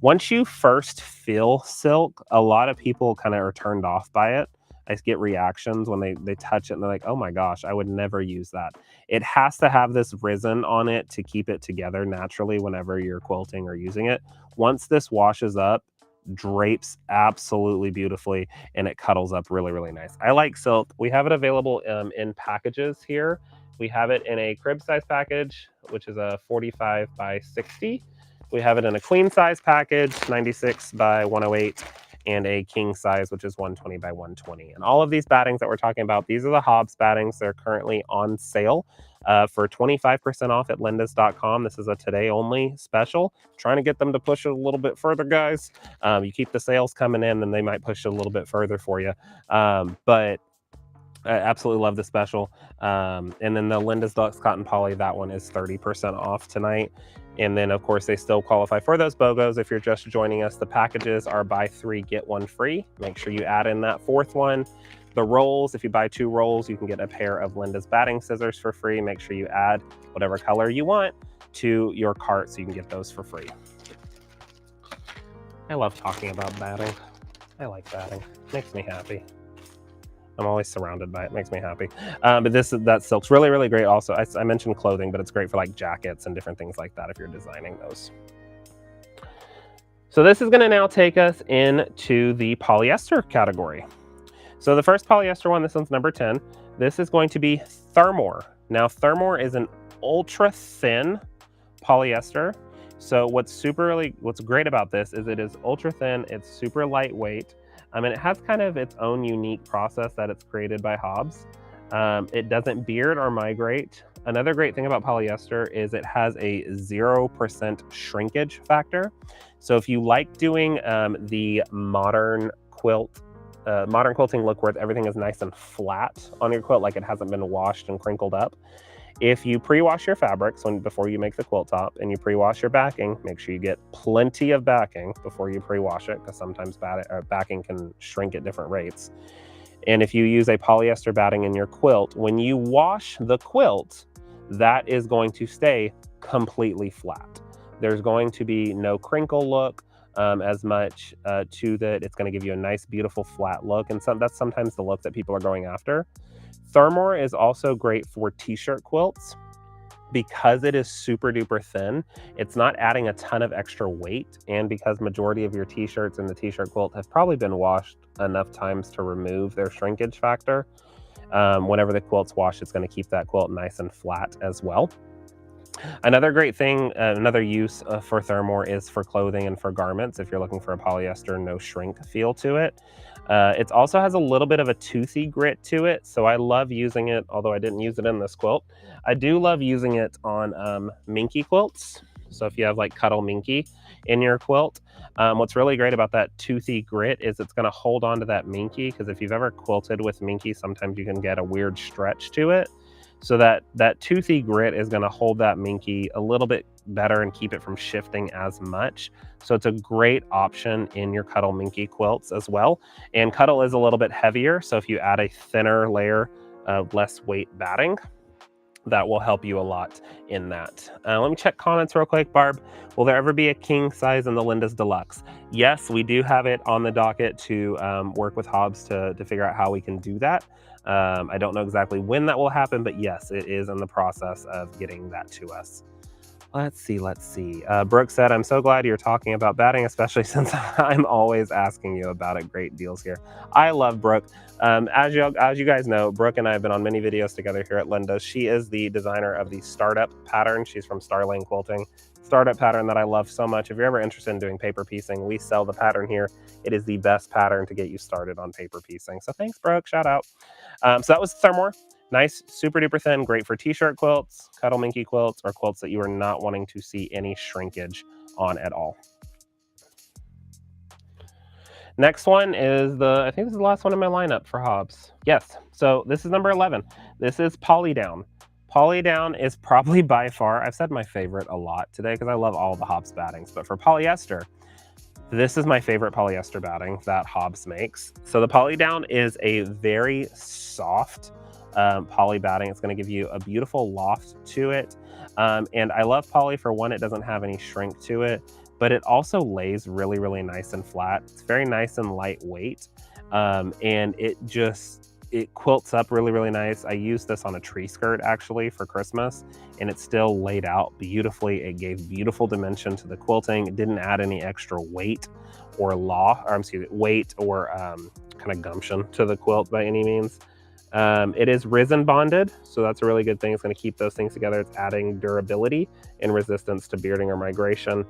Once you first feel silk, a lot of people kind of are turned off by it. I get reactions when they touch it and they're like, oh my gosh, I would never use that. It has to have this resin on it to keep it together naturally whenever you're quilting or using it. Once this washes up, drapes absolutely beautifully, and it cuddles up really, really nice. I like silk. We have it available in packages here. We have it in a crib size package, which is a 45 by 60. We have it in a queen size package, 96 by 108, and a king size, which is 120 by 120. And all of these battings that we're talking about, these are the Hobbs battings. They're currently on sale for 25% off at lindas.com. This is a today only special. Trying to get them to push it a little bit further, guys. You keep the sales coming in, then they might push it a little bit further for you. But I absolutely love the special. And then the Linda's Deluxe Cotton Poly, that one is 30% off tonight. And then, of course, they still qualify for those BOGOs. If you're just joining us, the packages are buy 3, get 1 free. Make sure you add in that 4th one. The rolls, if you buy 2 rolls, you can get a pair of Linda's batting scissors for free. Make sure you add whatever color you want to your cart so you can get those for free. I love talking about batting. I like batting. Makes me happy. I'm always surrounded by it. Makes me happy. But that silk's really, really great. Also, I mentioned clothing, but it's great for like jackets and different things like that if you're designing those. So this is going to now take us into the polyester category. So the first polyester one, this one's number 10. This is going to be Thermore. Now, Thermore is an ultra thin polyester. So what's great about this is it is ultra thin. It's super lightweight. And it has kind of its own unique process that it's created by Hobbs. It doesn't beard or migrate. Another great thing about polyester is it has a 0% shrinkage factor. So if you like doing the modern quilting look where everything is nice and flat on your quilt, like it hasn't been washed and crinkled up, if you pre-wash your fabrics before you make the quilt top and you pre-wash your backing, make sure you get plenty of backing before you pre-wash it because sometimes backing can shrink at different rates. And if you use a polyester batting in your quilt, when you wash the quilt, that is going to stay completely flat. There's going to be no crinkle look as much to that. It's going to give you a nice, beautiful flat look. And that's sometimes the look that people are going after. Thermore is also great for t-shirt quilts because it is super duper thin. It's not adding a ton of extra weight, and because majority of your t-shirts in the t-shirt quilt have probably been washed enough times to remove their shrinkage factor. Whenever the quilt's washed, it's going to keep that quilt nice and flat as well. Another great thing, another use for Thermore is for clothing and for garments if you're looking for a polyester no shrink feel to it. It also has a little bit of a toothy grit to it, so I love using it, although I didn't use it in this quilt. I do love using it on minky quilts. So if you have like Cuddle Minky in your quilt, what's really great about that toothy grit is it's going to hold on to that minky, because if you've ever quilted with minky, sometimes you can get a weird stretch to it. So that toothy grit is going to hold that minky a little bit better and keep it from shifting as much. So it's a great option in your Cuddle Minky quilts as well. And Cuddle is a little bit heavier, so if you add a thinner layer of less weight batting, that will help you a lot in that. Let me check comments real quick. Barb, will there ever be a king size in the Linda's Deluxe? Yes, we do have it on the docket to work with Hobbs to figure out how we can do that. I don't know exactly when that will happen, but yes, it is in the process of getting that to us. Let's see. Brooke said, I'm so glad you're talking about batting, especially since I'm always asking you about it. Great deals here. I love Brooke. As you guys know, Brooke and I have been on many videos together here at Linda's. She is the designer of the startup pattern. She's from Starling Quilting. Startup pattern that I love so much. If you're ever interested in doing paper piecing, we sell the pattern here. It is the best pattern to get you started on paper piecing. So thanks, Brooke. Shout out. So that was Thermore. Nice, super duper thin, great for t-shirt quilts, Cuddle Minky quilts, or quilts that you are not wanting to see any shrinkage on at all. Next one is I think this is the last one in my lineup for Hobbs. Yes, so this is number 11. This is Polydown. Polydown is probably by far, I've said my favorite a lot today because I love all the Hobbs battings, but for polyester, this is my favorite polyester batting that Hobbs makes. So the Polydown is a very soft poly batting. It's going to give you a beautiful loft to it. And I love poly for one, it doesn't have any shrink to it, but it also lays really, really nice and flat. It's very nice and lightweight. And it quilts up really, really nice. I used this on a tree skirt actually for Christmas, and it still laid out beautifully. It gave beautiful dimension to the quilting. It didn't add any extra weight or weight or kind of gumption to the quilt by any means. It is resin bonded, so that's a really good thing. It's going to keep those things together. It's adding durability and resistance to bearding or migration.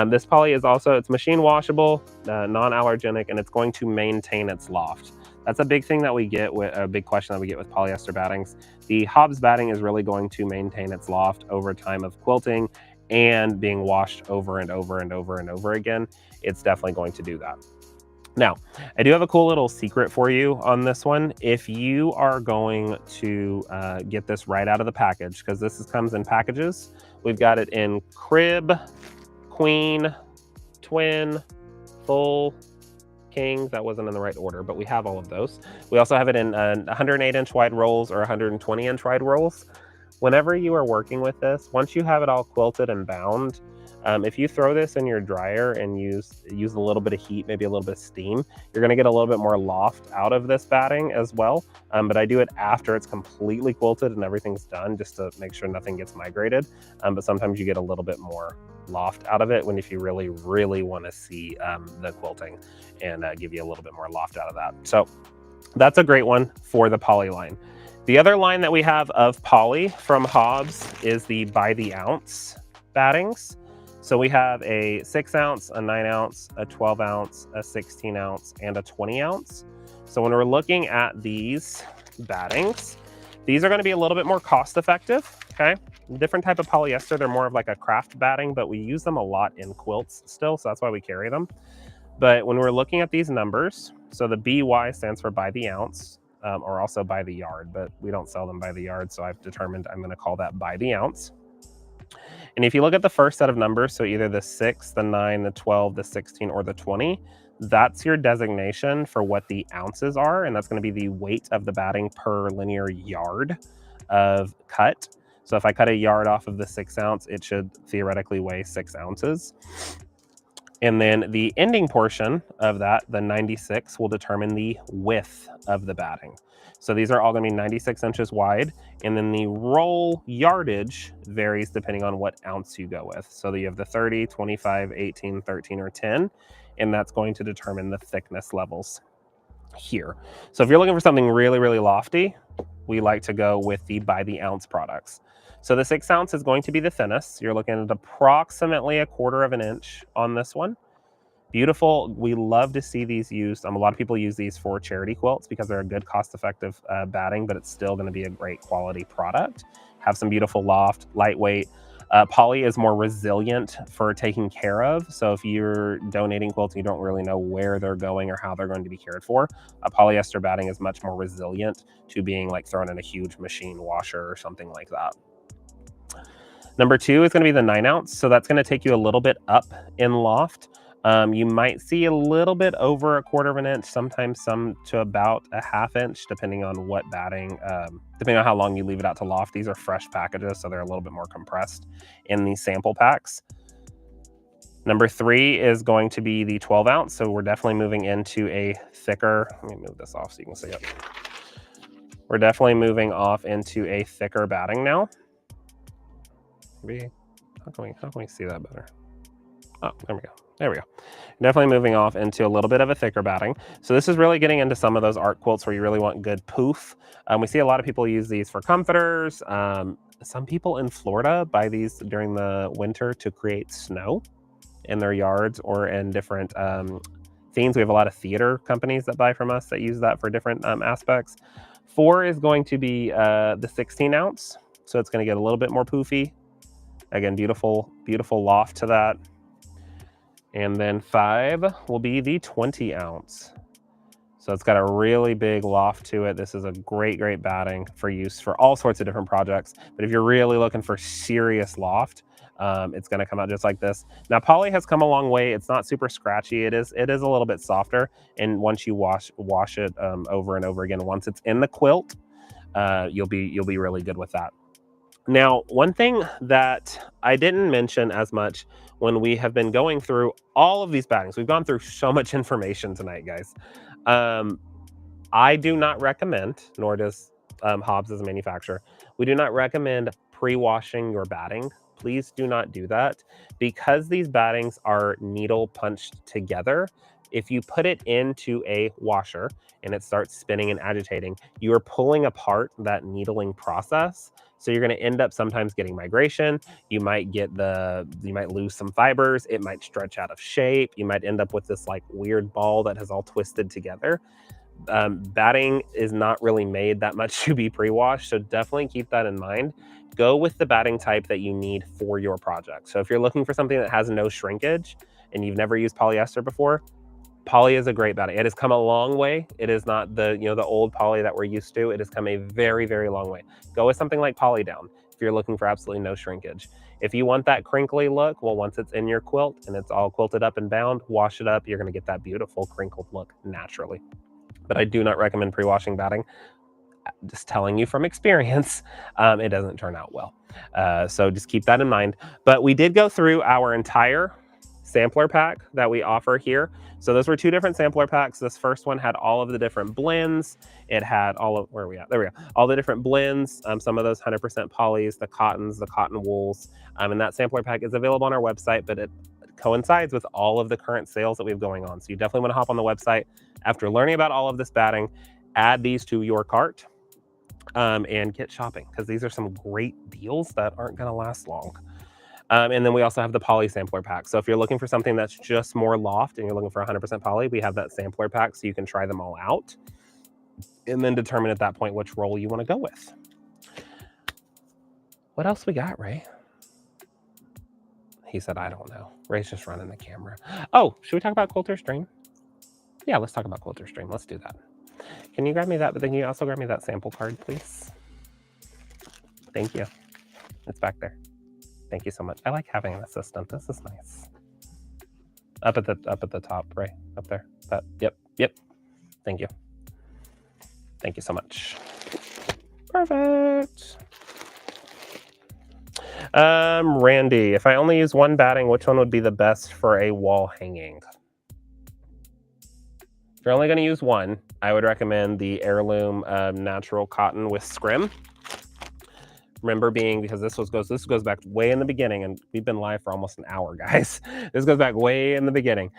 This poly is also, it's machine washable, non-allergenic, and it's going to maintain its loft. That's a big thing that we get with a big question that we get with polyester battings. The Hobbs batting is really going to maintain its loft over time of quilting and being washed over and over and over and over again. It's definitely going to do that. Now, I do have a cool little secret for you on this one. If you are going to get this right out of the package, because comes in packages, we've got it in crib, queen, twin, full, king. That wasn't in the right order, but we have all of those. We also have it in 108-inch wide rolls or 120-inch wide rolls. Whenever you are working with this, once you have it all quilted and bound, if you throw this in your dryer and use a little bit of heat, maybe a little bit of steam, you're going to get a little bit more loft out of this batting as well. But I do it after it's completely quilted and everything's done, just to make sure nothing gets migrated. But sometimes you get a little bit more loft out of it if you really, really want to see the quilting and give you a little bit more loft out of that. So that's a great one for the poly line. The other line that we have of poly from Hobbs is the by the ounce battings. So we have a 6 ounce, a 9 ounce, a 12 ounce, a 16 ounce, and a 20 ounce. So when we're looking at these battings, these are going to be a little bit more cost effective. Okay, different type of polyester. They're more of like a craft batting, but we use them a lot in quilts still, so that's why we carry them. But when we're looking at these numbers, so the BY stands for by the ounce, or also by the yard, but we don't sell them by the yard, so I've determined I'm going to call that by the ounce. And if you look at the first set of numbers, so either the 6, the 9, the 12, the 16, or the 20, that's your designation for what the ounces are, and that's going to be the weight of the batting per linear yard of cut. So if I cut a yard off of the 6 ounce, it should theoretically weigh 6 ounces. And then the ending portion of that, the 96, will determine the width of the batting. So these are all going to be 96 inches wide, and then the roll yardage varies depending on what ounce you go with. So you have the 30, 25, 18, 13, or 10, and that's going to determine the thickness levels. here. So if you're looking for something really, really lofty, we like to go with the by the ounce products. So the 6 ounce is going to be the thinnest. You're looking at approximately 1/4 of an inch on this one. Beautiful. We love to see these used. A lot of people use these for charity quilts because they're a good cost-effective batting, but it's still going to be a great quality product. Have some beautiful loft, lightweight. Poly is more resilient for taking care of. So if you're donating quilts and you don't really know where they're going or how they're going to be cared for, a polyester batting is much more resilient to being like thrown in a huge machine washer or something like that. Number 2 is going to be the 9 ounce. So that's going to take you a little bit up in loft. You might see a little bit over 1/4 of an inch, sometimes some to about 1/2 inch, depending on what batting, depending on how long you leave it out to loft. These are fresh packages, so they're a little bit more compressed in these sample packs. Number 3 is going to be the 12 ounce. So we're definitely moving into a thicker, let me move this off so you can see it. We're definitely moving off into a thicker batting now. Maybe, how can we see that better? Oh, there we go. There we go. Definitely moving off into a little bit of a thicker batting. So this is really getting into some of those art quilts where you really want good poof. We see a lot of people use these for comforters. Some people in Florida buy these during the winter to create snow in their yards or in different themes. We have a lot of theater companies that buy from us that use that for different aspects. 4 is going to be the 16 ounce. So it's going to get a little bit more poofy. Again, beautiful, beautiful loft to that. And then 5 will be the 20 ounce. So it's got a really big loft to it. This is a great, great batting for use for all sorts of different projects. But if you're really looking for serious loft, it's going to come out just like this. Now, poly has come a long way. It's not super scratchy. It is a little bit softer. And once you wash it over and over again, once it's in the quilt, you'll be really good with that. Now, one thing that I didn't mention as much when we have been going through all of these battings, we've gone through so much information tonight, guys. I do not recommend, nor does Hobbs as a manufacturer, we do not recommend pre-washing your batting. Please do not do that because these battings are needle punched together. If you put it into a washer and it starts spinning and agitating, you are pulling apart that needling process. So you're going to end up sometimes getting migration. You might lose some fibers. It might stretch out of shape. You might end up with this like weird ball that has all twisted together. Batting is not really made that much to be pre-washed. So definitely keep that in mind. Go with the batting type that you need for your project. So if you're looking for something that has no shrinkage and you've never used polyester before, poly is a great batting. It has come a long way. It is not the old poly that we're used to. It has come a very, very long way. Go with something like poly down if you're looking for absolutely no shrinkage. If you want that crinkly look, well, once it's in your quilt and it's all quilted up and bound, wash it up. You're going to get that beautiful crinkled look naturally. But I do not recommend pre-washing batting. Just telling you from experience, it doesn't turn out well. So just keep that in mind. But we did go through our entire sampler pack that we offer here. So those were 2 different sampler packs. This first one had all of the different blends. It had all of, where are we at? There we go. All the different blends, some of those 100% polys, the cottons, the cotton wools. And that sampler pack is available on our website, but it coincides with all of the current sales that we have going on. So you definitely want to hop on the website after learning about all of this batting, add these to your cart and get shopping because these are some great deals that aren't going to last long. And then we also have the poly sampler pack. So if you're looking for something that's just more loft and you're looking for 100% poly, we have that sampler pack so you can try them all out and then determine at that point which roll you want to go with. What else we got, Ray? He said, I don't know. Ray's just running the camera. Oh, should we talk about Quilter Stream? Yeah, let's talk about Quilter Stream. Let's do that. Can you grab me that? But then can you also grab me that sample card, please? Thank you. It's back there. Thank you so much. I like having an assistant. This is nice. Up at the top, right? Up there. Yep. Thank you. Thank you so much. Perfect. Randy, if I only use one batting, which one would be the best for a wall hanging? If you're only going to use one, I would recommend the Heirloom Natural Cotton with Scrim. remember being, because this goes back way in the beginning, and we've been live for almost an hour, guys. This goes back way in the beginning.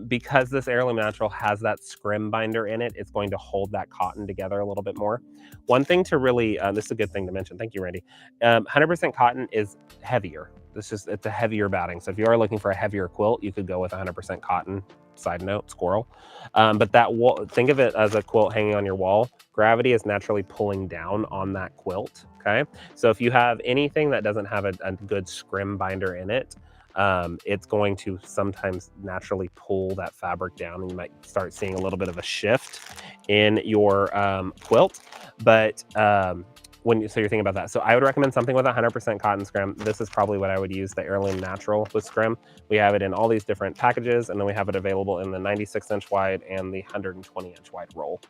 Because this heirloom natural has that scrim binder in it, it's going to hold that cotton together a little bit more. One thing to really, this is a good thing to mention. Thank you, Randy. 100% cotton is heavier. It's a heavier batting. So if you are looking for a heavier quilt, you could go with 100% cotton. Side note, squirrel. But that wall, think of it as a quilt hanging on your wall. Gravity is naturally pulling down on that quilt. Okay. So if you have anything that doesn't have a good scrim binder in it, it's going to sometimes naturally pull that fabric down, and you might start seeing a little bit of a shift in your quilt. But so you're thinking about that. So I would recommend something with 100% cotton scrim. This is probably what I would use, the heirloom natural with scrim. We have it in all these different packages, and then we have it available in the 96-inch wide and the 120-inch wide roll.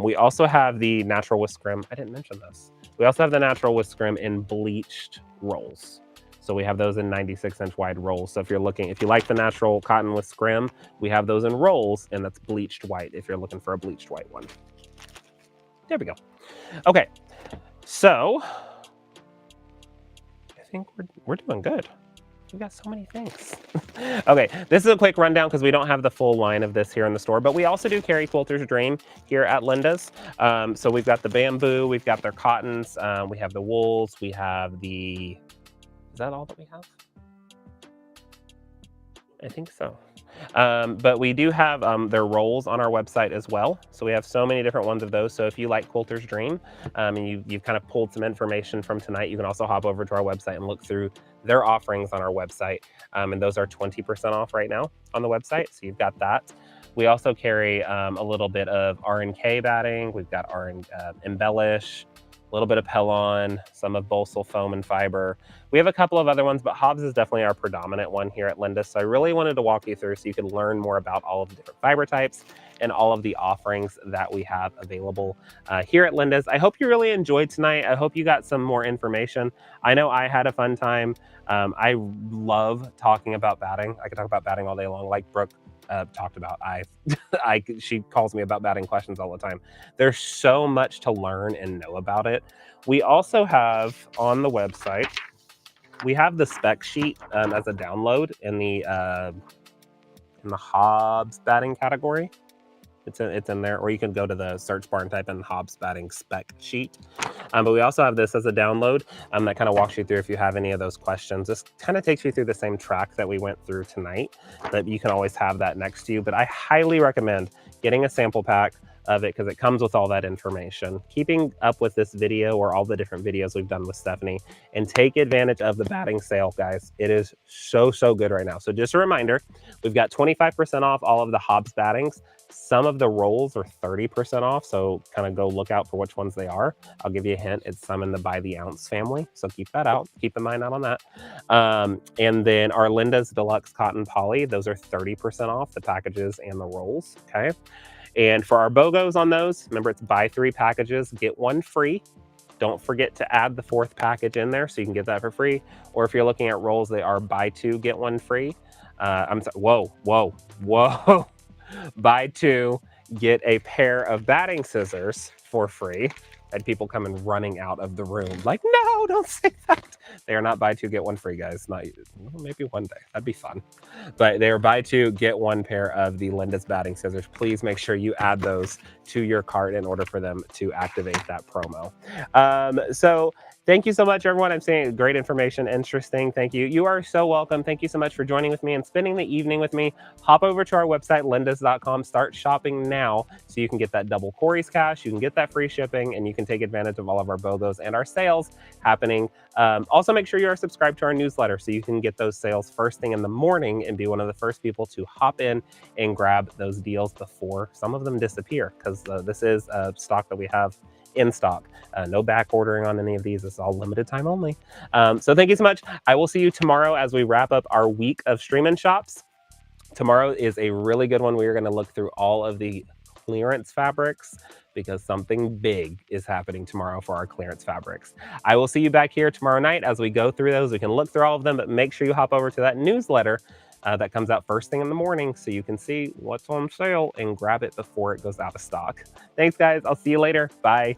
We also have the natural with scrim. I didn't mention this. We also have the natural with scrim in bleached rolls. So we have those in 96-inch wide rolls. So if you like the natural cotton with scrim, we have those in rolls, and that's bleached white if you're looking for a bleached white one. There we go. Okay. So I think we're doing good. We got so many things. Okay, this is a quick rundown because we don't have the full line of this here in the store, but we also do carry Quilter's Dream here at Linda's. So we've got the bamboo, we've got their cottons, we have the wools, we have the, is that all that we have? I think so. But we do have their rolls on our website as well. So we have so many different ones of those. So if you like Quilter's Dream and you've kind of pulled some information from tonight, you can also hop over to our website and look through their offerings on our website. And those are 20% off right now on the website. So you've got that. We also carry a little bit of R&K batting. We've got Embellish, a little bit of Pellon, some of Bolsel foam and fiber. We have a couple of other ones, but Hobbs is definitely our predominant one here at Linda's. So I really wanted to walk you through so you could learn more about all of the different fiber types and all of the offerings that we have available here at Linda's. I hope you really enjoyed tonight. I hope you got some more information. I know I had a fun time. I love talking about batting. I could talk about batting all day long, like Brooke talked about. She calls me about batting questions all the time. There's so much to learn and know about it. We also have on the website, we have the spec sheet as a download in the Hobbs batting category. It's in there, or you can go to the search bar and type in Hobbs batting spec sheet. But we also have this as a download that kind of walks you through if you have any of those questions. This kind of takes you through the same track that we went through tonight, but you can always have that next to you. But I highly recommend getting a sample pack of it because it comes with all that information. Keeping up with this video or all the different videos we've done with Stephanie, and take advantage of the batting sale, guys. It is so good right now. So just a reminder, we've got 25% off all of the Hobbs battings. Some of the rolls are 30% off, so kind of go look out for which ones they are. I'll give you a hint. It's some in the by the ounce family, so keep that out. Keep an eye out on that. And then our Linda's Deluxe Cotton Poly, those are 30% off the packages and the rolls, okay? And for our BOGOs on those, remember it's buy 3 packages, get 1 free. Don't forget to add the 4th package in there so you can get that for free. Or if you're looking at rolls, they are buy 2, get 1 free. I'm sorry, whoa. Buy 2, get a pair of batting scissors for free. And people coming running out of the room like, no, don't say that. They are not buy 2, get 1 free, guys. Not maybe one day. That'd be fun. But they are buy 2, get 1 pair of the Linda's batting scissors. Please make sure you add those to your cart in order for them to activate that promo. So thank you so much, everyone. I'm seeing great information, interesting. Thank you. You are so welcome. Thank you so much for joining with me and spending the evening with me. Hop over to our website, lindas.com. Start shopping now so you can get that double Corey's cash. You can get that free shipping, and you can take advantage of all of our BOGOs and our sales happening. Also, make sure you are subscribed to our newsletter so you can get those sales first thing in the morning and be one of the first people to hop in and grab those deals before some of them disappear, because this is stock that we have in stock. No back ordering on any of these. This is all limited time only. So thank you so much. I will see you tomorrow as we wrap up our week of Stream and Shops. Tomorrow is a really good one. We are going to look through all of the clearance fabrics because something big is happening tomorrow for our clearance fabrics. I will see you back here tomorrow night as we go through those. We can look through all of them, but make sure you hop over to that newsletter that comes out first thing in the morning so you can see what's on sale and grab it before it goes out of stock. Thanks, guys. I'll see you later. Bye.